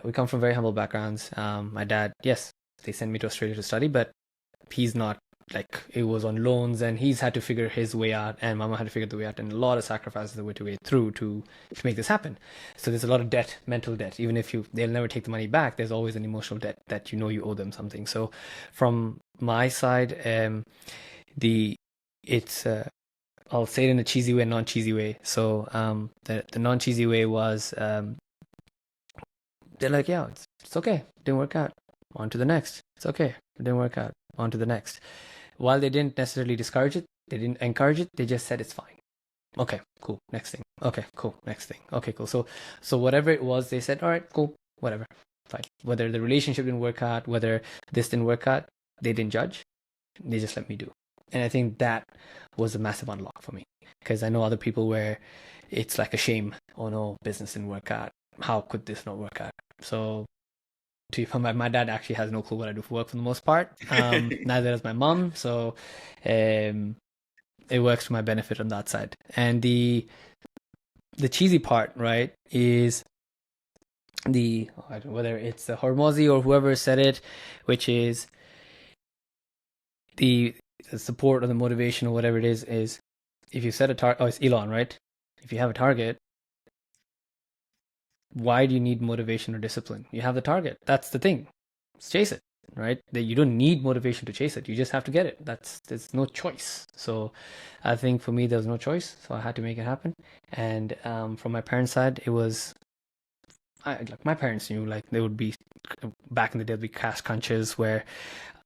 we come from very humble backgrounds. My dad, yes, they sent me to Australia to study, but he's not, like, it was on loans, and he's had to figure his way out, and mama had to figure the way out, and a lot of sacrifices the way through to make this happen. So there's a lot of debt, mental debt. Even if they'll never take the money back, there's always an emotional debt that you owe them something. So from my side, it's I'll say it in a cheesy way and non-cheesy way. So the non-cheesy way was, they're like, yeah, it's okay, didn't work out, on to the next. It's okay, it didn't work out, on to the next. While they didn't necessarily discourage it, they didn't encourage it, they just said it's fine. Okay, cool, next thing. Okay, cool, next thing. Okay, cool. So whatever it was, they said, all right, cool, whatever, fine. Whether the relationship didn't work out, whether this didn't work out, they didn't judge. They just let me do. And I think that was a massive unlock for me, because I know other people where it's like a shame. Oh no, business didn't work out. How could this not work out? So my dad actually has no clue what I do for work for the most part. Neither does my mom. So it works to my benefit on that side. And the cheesy part, right, is whether it's the Hormozy or whoever said it, which is the support or the motivation or whatever it is if you set a target. Oh, it's Elon, right? If you have a target, why do you need motivation or discipline? You have the target. That's the thing. Let's chase it, right? That you don't need motivation to chase it. You just have to get it. There's no choice. So I think for me, there was no choice. So I had to make it happen. And from my parents' side, it was, like, my parents knew, like, they would be, back in the day, there'd be cash crunches where,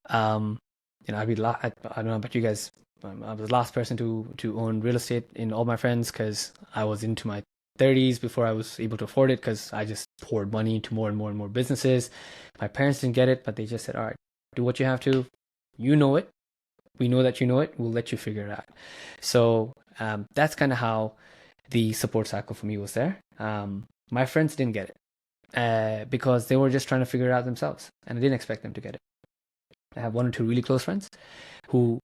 I'd be, I don't know about you guys, I was the last person to own real estate in all my friends, because I was into my 30s before I was able to afford it, because I just poured money into more and more and more businesses. My parents didn't get it, but they just said, all right, do what you have to. You know it. We know that you know it. We'll let you figure it out. So that's kind of how the support cycle for me was there. My friends didn't get it because they were just trying to figure it out themselves, and I didn't expect them to get it. I have one or two really close friends who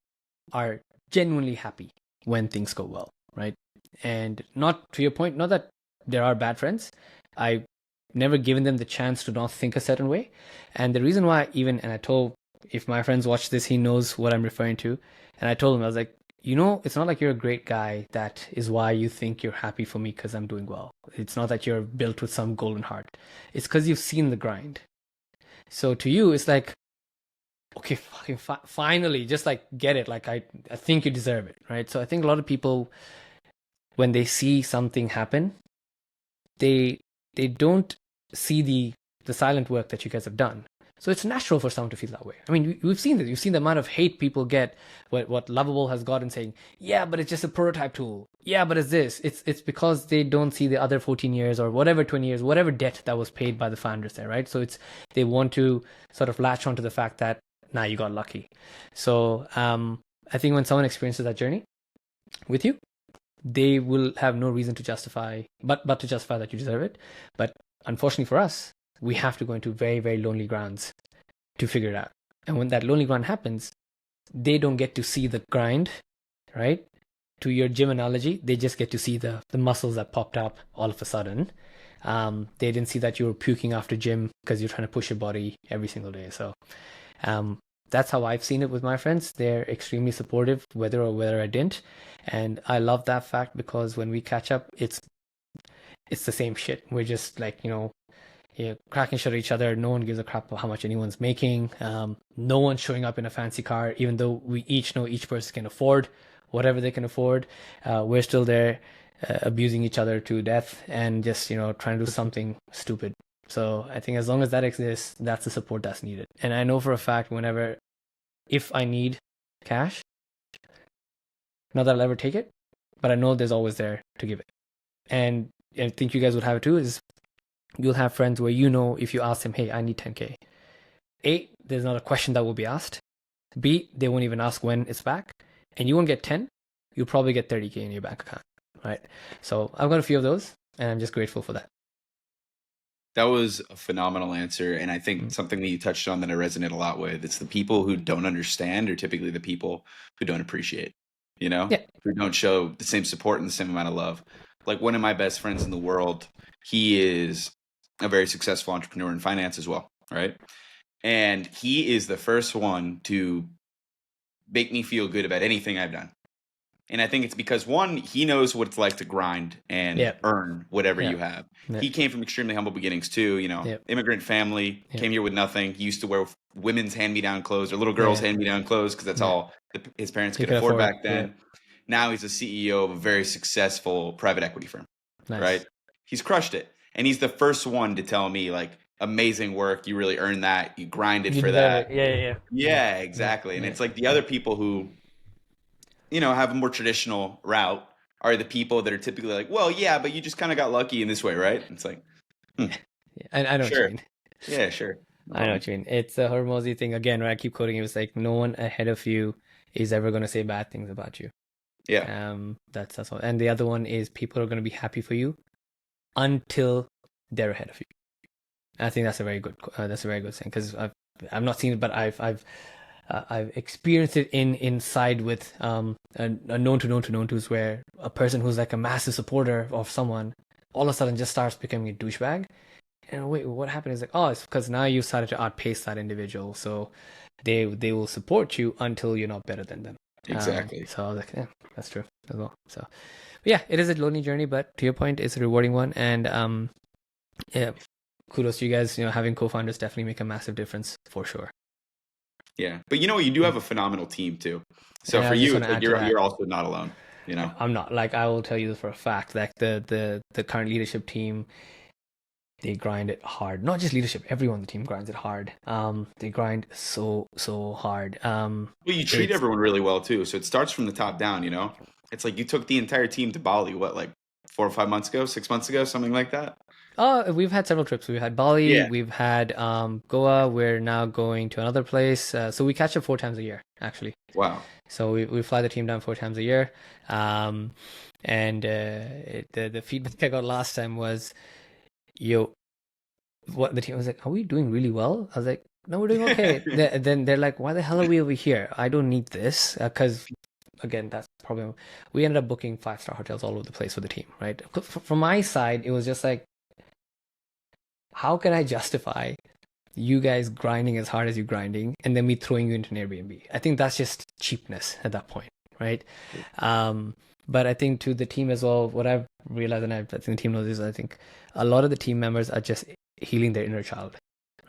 are genuinely happy when things go well, right? And not, to your point, not that there are bad friends. I've never given them the chance to not think a certain way. And the reason why and I told, if my friends watch this, he knows what I'm referring to. And I told him, I was like, it's not like you're a great guy. That is why you think you're happy for me because I'm doing well. It's not that you're built with some golden heart. It's because you've seen the grind. So to you, it's like, okay, fucking finally, just like get it. Like I think you deserve it, right? So I think a lot of people, when they see something happen, they don't see the silent work that you guys have done. So it's natural for someone to feel that way. I mean, we've seen this. You've seen the amount of hate people get, what Lovable has gotten saying, yeah, but it's just a prototype tool. Yeah, but it's this. It's because they don't see the other 14 years or whatever, 20 years, whatever debt that was paid by the founders there, right? So they want to sort of latch onto the fact that, nah, you got lucky. So I think when someone experiences that journey with you, they will have no reason to justify, but to justify that you deserve it. But unfortunately for us, we have to go into very, very lonely grounds to figure it out. And when that lonely ground happens, they don't get to see the grind, right? To your gym analogy, they just get to see the muscles that popped up all of a sudden. They didn't see that you were puking after gym because you're trying to push your body every single day. So that's how I've seen it with my friends. They're extremely supportive, whether I didn't. And I love that fact because when we catch up, it's the same shit. We're just like, cracking shit at each other. No one gives a crap about how much anyone's making. No one's showing up in a fancy car, even though we each know each person can afford whatever they can afford. We're still there abusing each other to death and just, trying to do something stupid. So I think as long as that exists, that's the support that's needed. And I know for a fact if I need cash, not that I'll ever take it, but I know there's always there to give it. And I think you guys would have it too, is you'll have friends where if you ask them, hey, I need 10K. A, there's not a question that will be asked. B, they won't even ask when it's back. And you won't get 10, you'll probably get 30K in your bank account, right? So I've got a few of those, and I'm just grateful for that. That was a phenomenal answer. And I think something that you touched on that I resonate a lot with, it's the people who don't understand are typically the people who don't appreciate, who don't show the same support and the same amount of love. Like one of my best friends in the world, he is a very successful entrepreneur in finance as well, right? And he is the first one to make me feel good about anything I've done. And I think it's because, one, he knows what it's like to grind and earn whatever you have. He came from extremely humble beginnings too, immigrant family, came here with nothing. He used to wear women's hand-me-down clothes or little girls' hand-me-down clothes because that's all his parents could afford back then. Now he's a CEO of a very successful private equity firm, right? He's crushed it. And he's the first one to tell me, like, amazing work. You really earned that. You grinded for that. Yeah, exactly. And it's like the other people who, have a more traditional route are the people that are typically like, well, yeah, but you just kind of got lucky in this way, right? It's like, I know what you mean. Yeah, sure. I know what you mean. It's a Hormozy thing again, where I keep quoting it. It's like no one ahead of you is ever going to say bad things about you. Yeah. That's all. And the other one is people are going to be happy for you until they're ahead of you. I think that's a very good thing because I've not seen it, but I've experienced it inside with a known to's where a person who's like a massive supporter of someone all of a sudden just starts becoming a douchebag. And wait, what happened? Is like, oh, it's because now you started to outpace that individual, so they will support you until you're not better than them. Exactly. So I was like, yeah, that's true as well. So, but yeah, it is a lonely journey, but to your point, it's a rewarding one. And kudos to you guys. Having co-founders definitely make a massive difference for sure. Yeah, but you do have a phenomenal team too. So for you, you're also not alone. I'm not. Like, I will tell you for a fact, like the current leadership team, they grind it hard. Not just leadership, everyone on the team grinds it hard. They grind so hard. Well, you treat everyone really well too. So it starts from the top down. It's like you took the entire team to Bali. What, like 4 or 5 months ago, 6 months ago, something like that. Oh, we've had several trips. We've had Bali, we've had Goa. We're now going to another place. So we catch up 4 times a year, actually. Wow. So we fly the team down 4 times a year. And the feedback I got last time was, what the team was like, are we doing really well? I was like, no, we're doing okay. Then they're like, why the hell are we over here? I don't need this. Because again, that's the problem. We ended up booking 5-star hotels all over the place for the team, right? From my side, it was just like, how can I justify you guys grinding as hard as you're grinding and then me throwing you into an Airbnb? I think that's just cheapness at that point, right? But I think to the team as well, what I've realized, and I think the team knows, is I think a lot of the team members are just healing their inner child,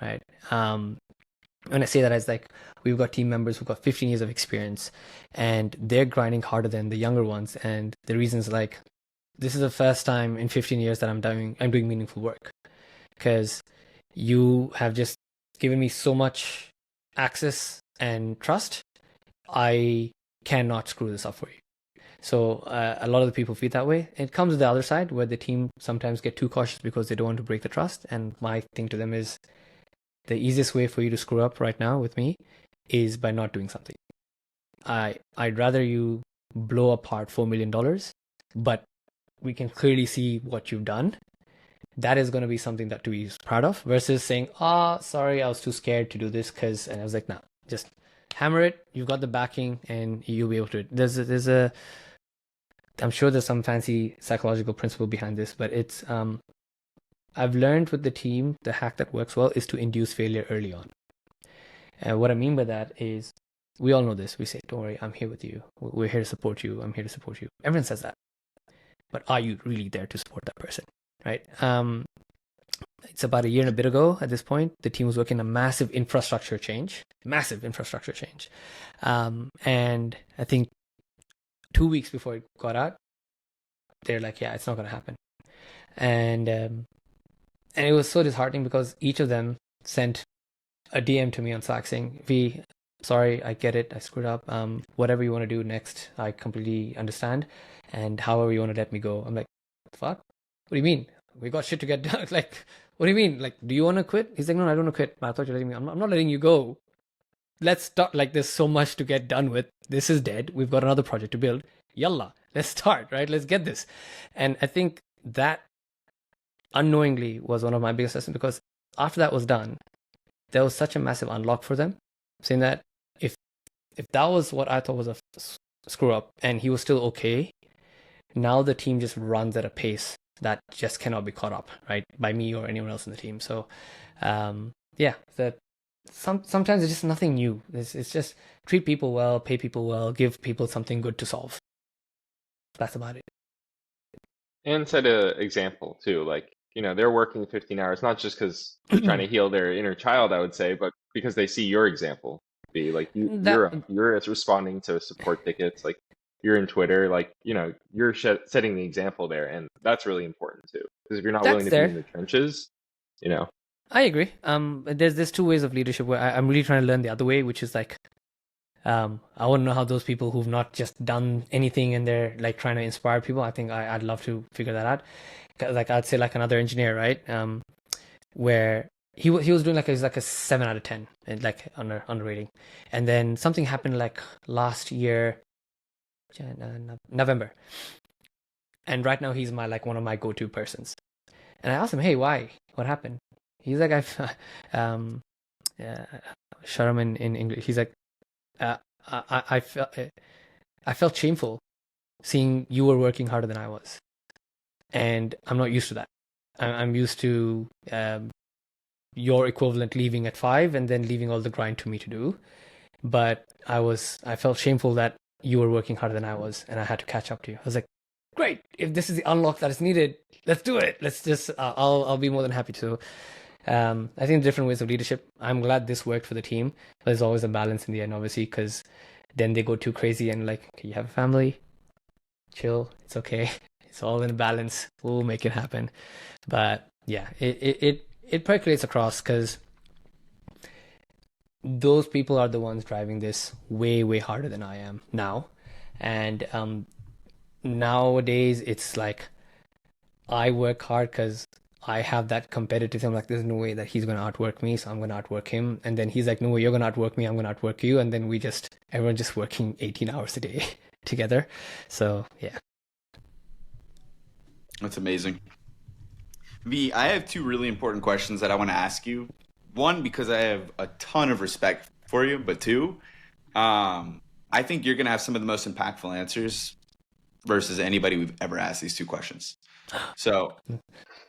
right? When I say that, it's like we've got team members who've got 15 years of experience and they're grinding harder than the younger ones. And the reason is like, this is the first time in 15 years that I'm doing meaningful work. Because you have just given me so much access and trust, I cannot screw this up for you. So a lot of the people feel that way. It comes to the other side where the team sometimes get too cautious because they don't want to break the trust. And my thing to them is, the easiest way for you to screw up right now with me is by not doing something. I'd rather you blow apart $4 million but we can clearly see what you've done. That is going to be something that to be proud of versus saying, sorry, I was too scared to do this and I was like, no, just hammer it. You've got the backing and you'll be able to. I'm sure there's some fancy psychological principle behind this, but it's, I've learned with the team, the hack that works well is to induce failure early on. And what I mean by that is we all know this. We say, don't worry, I'm here with you. We're here to support you. I'm here to support you. Everyone says that. But are you really there to support that person? Right? It's about a year and a bit ago at this point, the team was working on a massive infrastructure change. And I think 2 weeks before it got out, they're like, yeah, it's not going to happen. And it was so disheartening because each of them sent a DM to me on Slack saying, V, sorry, I get it. I screwed up. Whatever you want to do next, I completely understand. And however you want to let me go. I'm like, fuck? What do you mean? We got shit to get done. Like, what do you mean? Like, do you want to quit? He's like, no, I don't want to quit. I thought you're letting me. I'm not letting you go. Let's start. Like, there's so much to get done with. This is dead. We've got another project to build. Yalla, let's start, right? Let's get this. And I think that unknowingly was one of my biggest lessons because after that was done, there was such a massive unlock for them, saying that if that was what I thought was a screw up and he was still okay, now the team just runs at a pace that just cannot be caught up, right, by me or anyone else in the team. So, that sometimes it's just nothing new. It's just treat people well, pay people well, give people something good to solve. That's about it. And set an example too. Like, they're working 15 hours, not just because they're trying to heal their inner child, I would say, but because they see your example. Be like you're responding to support tickets, like you're in Twitter, like you're setting the example there, and that's really important too. Because if you're not willing to be in the trenches, I agree. There's two ways of leadership where I'm really trying to learn the other way, which is like, I want to know how those people who've not just done anything and they're like trying to inspire people. I think I'd love to figure that out. Like I'd say like another engineer, right? Where he was doing like a 7 out of 10, and like on a rating, and then something happened like last year, November, and right now he's one of my go-to persons. And I asked him, hey, why? What happened? He's like, shut him in English. He's like, I felt shameful seeing you were working harder than I was, and I'm not used to that. I'm used to your equivalent leaving at 5 and then leaving all the grind to me to do. But I felt shameful that you were working harder than I was, and I had to catch up to you. I was like, great, if this is the unlock that is needed, let's do it. Let's just, I'll be more than happy to. I think different ways of leadership. I'm glad this worked for the team. But there's always a balance in the end, obviously, because then they go too crazy and like, okay, you have a family, chill, it's okay. It's all in balance. We'll make it happen. But yeah, it percolates across because those people are the ones driving this way, way harder than I am now. And nowadays it's like I work hard because I have that competitive thing. I'm like, there's no way that he's going to outwork me, so I'm going to outwork him. And then he's like, no way, you're going to outwork me, I'm going to outwork you. And then everyone's just working 18 hours a day together. So yeah. That's amazing. V, I have two really important questions that I want to ask you. One, because I have a ton of respect for you, but two, I think you're going to have some of the most impactful answers versus anybody we've ever asked these two questions. So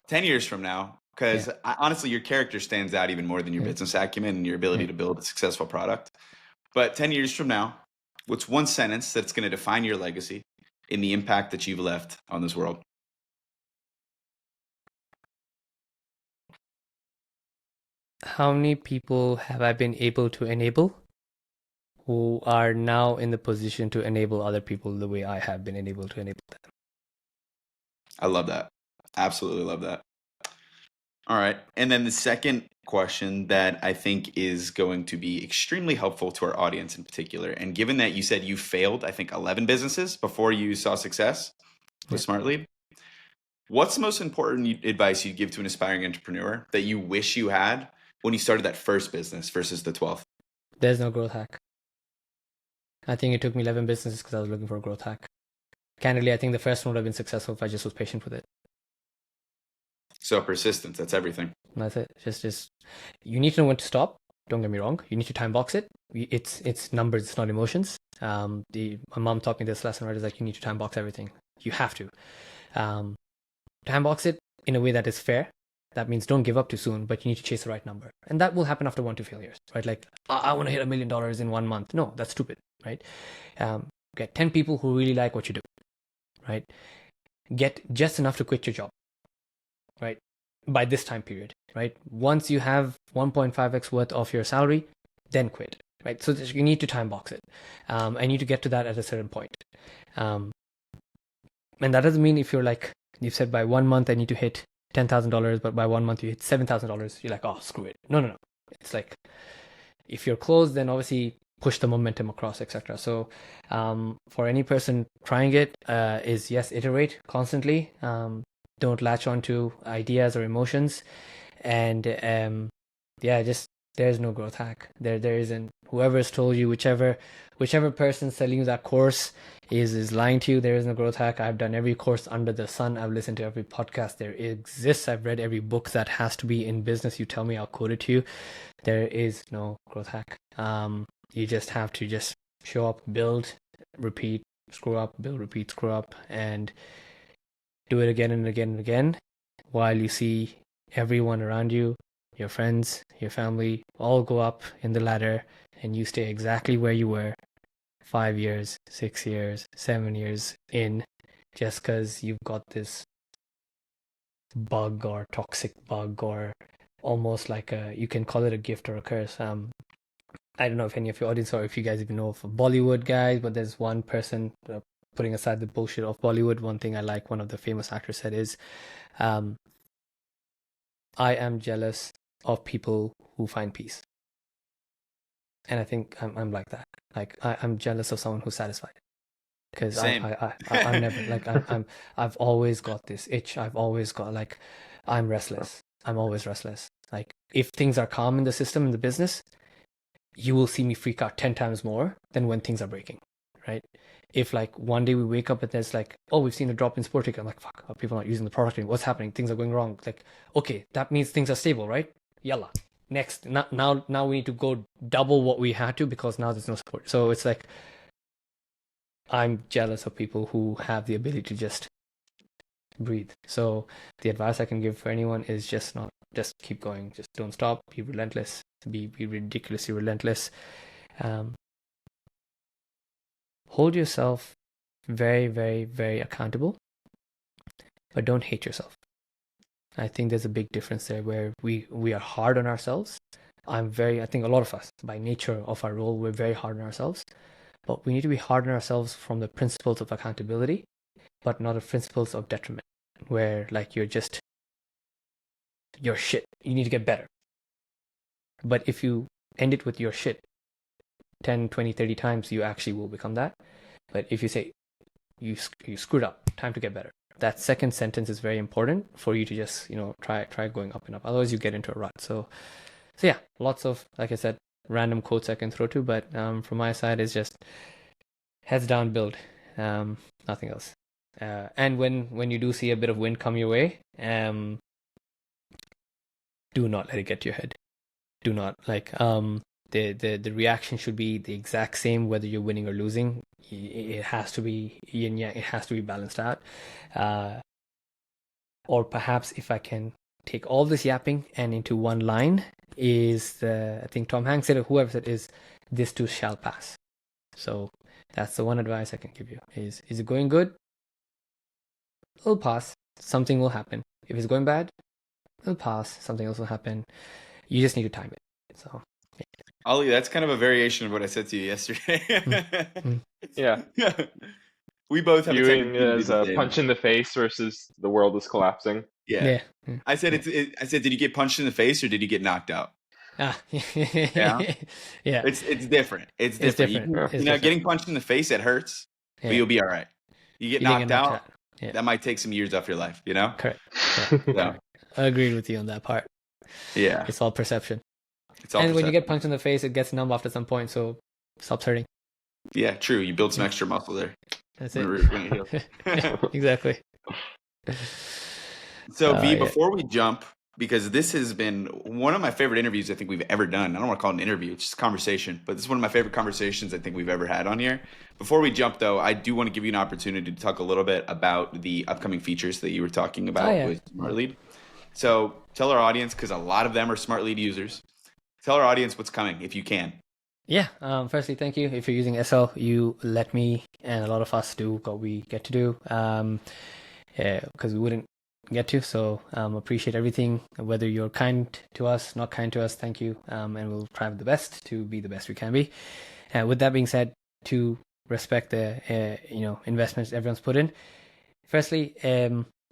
10 years from now, because honestly, your character stands out even more than your business acumen and your ability to build a successful product. But 10 years from now, what's one sentence that's going to define your legacy in the impact that you've left on this world? How many people have I been able to enable who are now in the position to enable other people the way I have been able to enable them? I love that. Absolutely love that. All right. And then the second question that I think is going to be extremely helpful to our audience in particular. And given that you said you failed, I think 11 businesses before you saw success with SmartLead, what's the most important advice you'd give to an aspiring entrepreneur that you wish you had when you started that first business versus the 12th? There's no growth hack. I think it took me 11 businesses because I was looking for a growth hack. candidly, I think the first one would have been successful if I just was patient with it. So persistence, that's everything. And that's it. Just you need to know when to stop. Don't get me wrong. You need to time box it. It's numbers, it's not emotions. My mom taught me this lesson, right? Is like you need to time box everything. You have to. Time box it in a way that is fair. That means don't give up too soon, but you need to chase the right number. And that will happen after 1-2 failures, right? Like, I want to hit $1 million in 1 month. No, that's stupid, right? Get 10 people who really like what you do, right? Get just enough to quit your job, right? By this time period, right? Once you have 1.5x worth of your salary, then quit, right? So you need to time box it. I need to get to that at a certain point. And that doesn't mean if you're like, you've said by 1 month I need to hit $10,000, but by 1 month you hit $7,000, you're like, oh, screw it. No. It's like, if you're close, then obviously push the momentum across, etc. So for any person trying it, is yes, iterate constantly. Don't latch onto ideas or emotions. And just there's no growth hack. There isn't. Whoever's told you, whichever person selling you that course is lying to you. There is no growth hack. I've done every course under the sun. I've listened to every podcast there exists. I've read every book that has to be in business. You tell me, I'll quote it to you. There is no growth hack. You just have to just show up, build, repeat, screw up, build, repeat, screw up, and do it again and again and again while you see everyone around you, your friends, your family, all go up in the ladder and you stay exactly where you were 5 years, 6 years, 7 years in, just because you've got this bug or toxic bug, or almost like you can call it a gift or a curse. I don't know if any of your audience or if you guys even know of Bollywood guys, but there's one person, putting aside the bullshit of Bollywood, one thing I like, one of the famous actors said is, I am jealous of people who find peace. And I think I'm like that. Like I'm jealous of someone who's satisfied. Because I'm never like I've always got this itch. I've always got like, I'm restless. I'm always restless. Like if things are calm in the system, in the business, you will see me freak out 10 times more than when things are breaking, right? If like one day we wake up and there's like, oh, we've seen a drop in support ticket. I'm like, fuck, are people not using the product anymore? What's happening? Things are going wrong. Like, okay, that means things are stable, right? Yalla. Next. Now we need to go double what we had to because now there's no support. So it's like, I'm jealous of people who have the ability to just breathe. So the advice I can give for anyone is just keep going. Just don't stop. Be relentless. Be ridiculously relentless. Hold yourself very, very, very accountable, but don't hate yourself. I think there's a big difference there where we are hard on ourselves. I think a lot of us, by nature of our role, we're very hard on ourselves, but we need to be hard on ourselves from the principles of accountability, but not the principles of detriment, where like you're shit. You need to get better. But if you end it with your shit 10, 20, 30 times, you actually will become that. But if you say, you screwed up, time to get better, that second sentence is very important for you to just, try going up and up. Otherwise you get into a rut. So yeah, lots of, like I said, random quotes I can throw to, but from my side, it's just heads down, build, nothing else. And when you do see a bit of wind come your way, do not let it get to your head. Do not the reaction should be the exact same whether you're winning or losing. It has to be yin yang. It has to be balanced out. Or perhaps if I can take all this yapping and into one line is I think Tom Hanks said or whoever said is, this too shall pass. So that's the one advice I can give you is it going good? It'll pass. Something will happen. If it's going bad, it'll pass. Something else will happen. You just need to time it. So, yeah. Ollie, that's kind of a variation of what I said to you yesterday. Yeah. We both have viewing it as a punch in the face versus the world is collapsing. Yeah. I said I said, did you get punched in the face or did you get knocked out? Yeah. It's different. It's different. Getting punched in the face, it hurts, but you'll be all right. You get knocked out, that might take some years off your life, Correct. So. I agreed with you on that part. Yeah. It's all perception. When you get punched in the face, it gets numb after some point, so stops hurting. Yeah, true. You build some extra muscle there. That's when it. when it heals. Yeah, exactly. So V, Yeah. before we jump, because this has been one of my favorite interviews I think we've ever done. I don't want to call it an interview, it's just a conversation, but this is one of my favorite conversations I think we've ever had on here. Before we jump though, I do want to give you an opportunity to talk a little bit about the upcoming features that you were talking Oh about yeah. with SmartLead. So tell our audience, because a lot of them are SmartLead users, tell our audience what's coming if you can. Yeah. Firstly, thank you. If you're using SL, you let me and a lot of us do what we get to do. Because we wouldn't get to. So appreciate everything. Whether you're kind to us, not kind to us, thank you. And we'll try the best to be the best we can be. With that being said, to respect the investments everyone's put in. Firstly,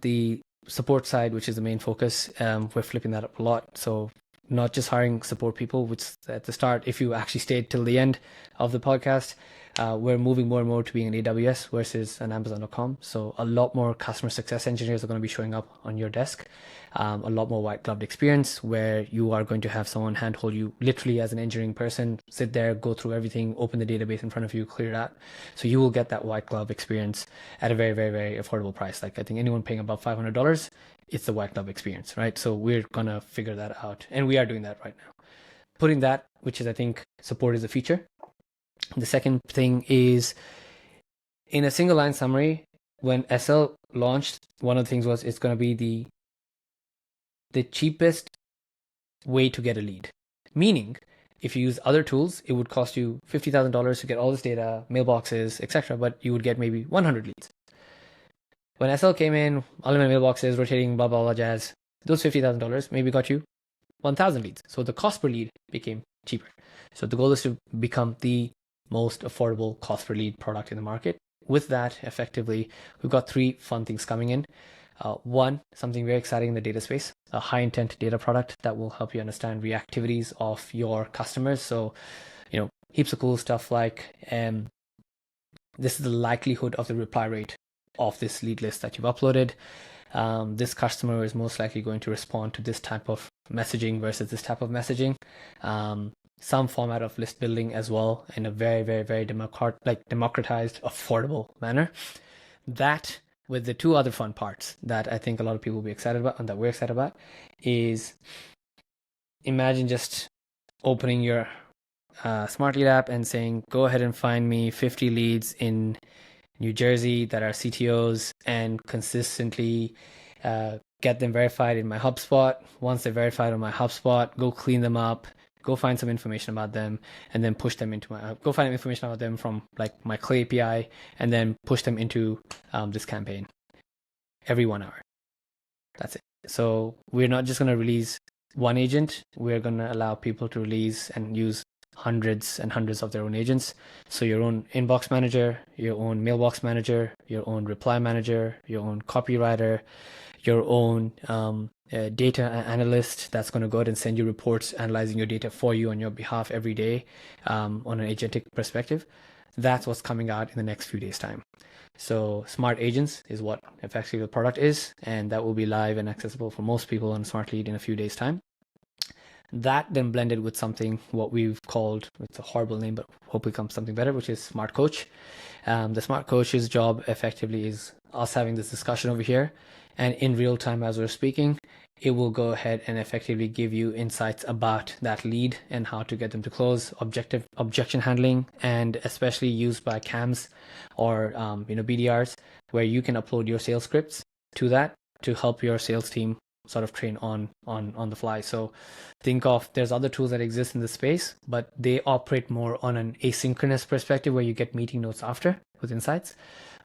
the support side, which is the main focus, we're flipping that up a lot. So not just hiring support people, which at the start, if you actually stayed till the end of the podcast, we're moving more and more to being an AWS versus an Amazon.com. So a lot more customer success engineers are going to be showing up on your desk. A lot more white gloved experience where you are going to have someone handhold you literally as an engineering person, sit there, go through everything, open the database in front of you, clear it out. So you will get that white glove experience at a very, very, very affordable price. Like I think anyone paying above $500, it's the white glove experience, right? So we're going to figure that out. And we are doing that right now. Putting that, which is I think support is a feature. The second thing is in a single line summary, when SL launched, one of the things was it's going to be the cheapest way to get a lead. Meaning, if you use other tools, it would cost you $50,000 to get all this data, mailboxes, etc., but you would get maybe 100 leads. When SL came in, all of my mailboxes, rotating, blah, blah, blah, jazz, those $50,000 maybe got you 1,000 leads. So the cost per lead became cheaper. So the goal is to become the most affordable cost per lead product in the market. With that, effectively, we've got three fun things coming in. One, something very exciting in the data space, a high intent data product that will help you understand reactivities of your customers. So, heaps of cool stuff like this is the likelihood of the reply rate of this lead list that you've uploaded. This customer is most likely going to respond to this type of messaging versus this type of messaging. Some format of list building as well in a very, very, very democratized, affordable manner. That with the two other fun parts that I think a lot of people will be excited about and that we're excited about is imagine just opening your SmartLead app and saying, go ahead and find me 50 leads in New Jersey that are CTOs and consistently get them verified in my HubSpot. Once they're verified on my HubSpot, go clean them up, go find some information about them, and then push them into go find information about them from like my Clay API, and then push them into this campaign every 1 hour. That's it. So we're not just going to release one agent. We're going to allow people to release and use hundreds and hundreds of their own agents. So your own inbox manager, your own mailbox manager, your own reply manager, your own copywriter, your own data analyst that's going to go ahead and send you reports analyzing your data for you on your behalf every day on an agentic perspective. That's what's coming out in the next few days' time. So Smart Agents is what effectively the product is, and that will be live and accessible for most people on SmartLead in a few days' time. That then blended with something what we've called, it's a horrible name, but hopefully comes something better, which is Smart Coach. The Smart Coach's job effectively is us having this discussion over here, and in real time as we're speaking, it will go ahead and effectively give you insights about that lead and how to get them to close, objection handling, and especially used by CAMs or BDRs, where you can upload your sales scripts to that to help your sales team sort of train on the fly. So think of, there's other tools that exist in the space, but they operate more on an asynchronous perspective where you get meeting notes after with insights.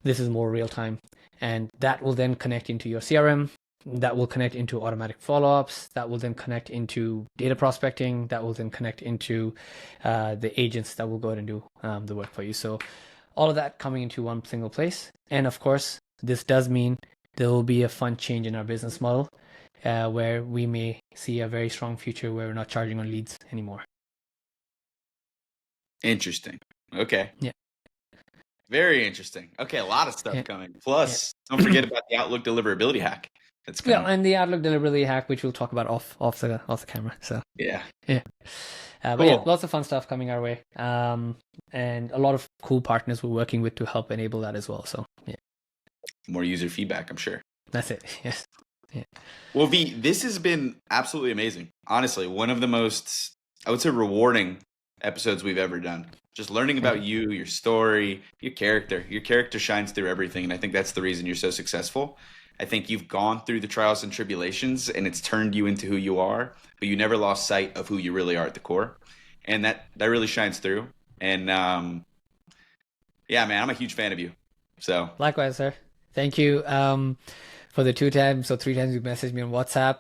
This is more real time, and that will then connect into your CRM. That will connect into automatic follow-ups. That will then connect into data prospecting. That will then connect into the agents that will go ahead and do the work for you. So all of that coming into one single place. And of course, this does mean there will be a fun change in our business model where we may see a very strong future where we're not charging on leads anymore. Interesting. Okay. Yeah. Very interesting. Okay, a lot of stuff coming. Plus, don't forget about the Outlook deliverability hack. That's coming. Yeah, and the Outlook deliverability hack, which we'll talk about off the camera. So yeah. But Cool. yeah, lots of fun stuff coming our way. and a lot of cool partners we're working with to help enable that as well. So yeah, More user feedback, I'm sure. that's it. Yes. Yeah. Well, V, this has been absolutely amazing. Honestly, one of the most, I would say, rewarding episodes we've ever done. Just learning about you, your story, your character. Your character shines through everything, and I think that's the reason you're so successful. I think you've gone through the trials and tribulations, and it's turned you into who you are, but you never lost sight of who you really are at the core, and that really shines through. And yeah, man, I'm a huge fan of you. So Likewise, sir. Thank you for the 2 times or 3 times you messaged me on WhatsApp,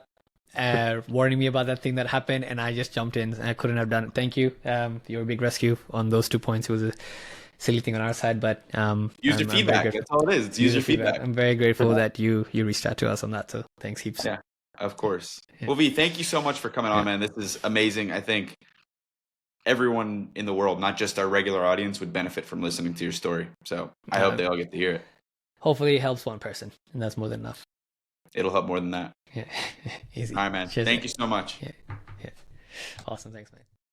warning me about that thing that happened, and I just jumped in and I couldn't have done it. Thank you. You're a big rescue on those 2 points. It was a silly thing on our side, but user feedback. That's all it is. It's user feedback. I'm very grateful that you reached out to us on that. So thanks heaps. Yeah, of course. Yeah. Well, V, thank you so much for coming on, man. This is amazing. I think everyone in the world, not just our regular audience, would benefit from listening to your story. So I hope they all get to hear it. Hopefully it helps one person, and that's more than enough. It'll help more than that. Yeah. Easy. All right, man. Cheers, Thank you so much. Yeah. Awesome. Thanks, man.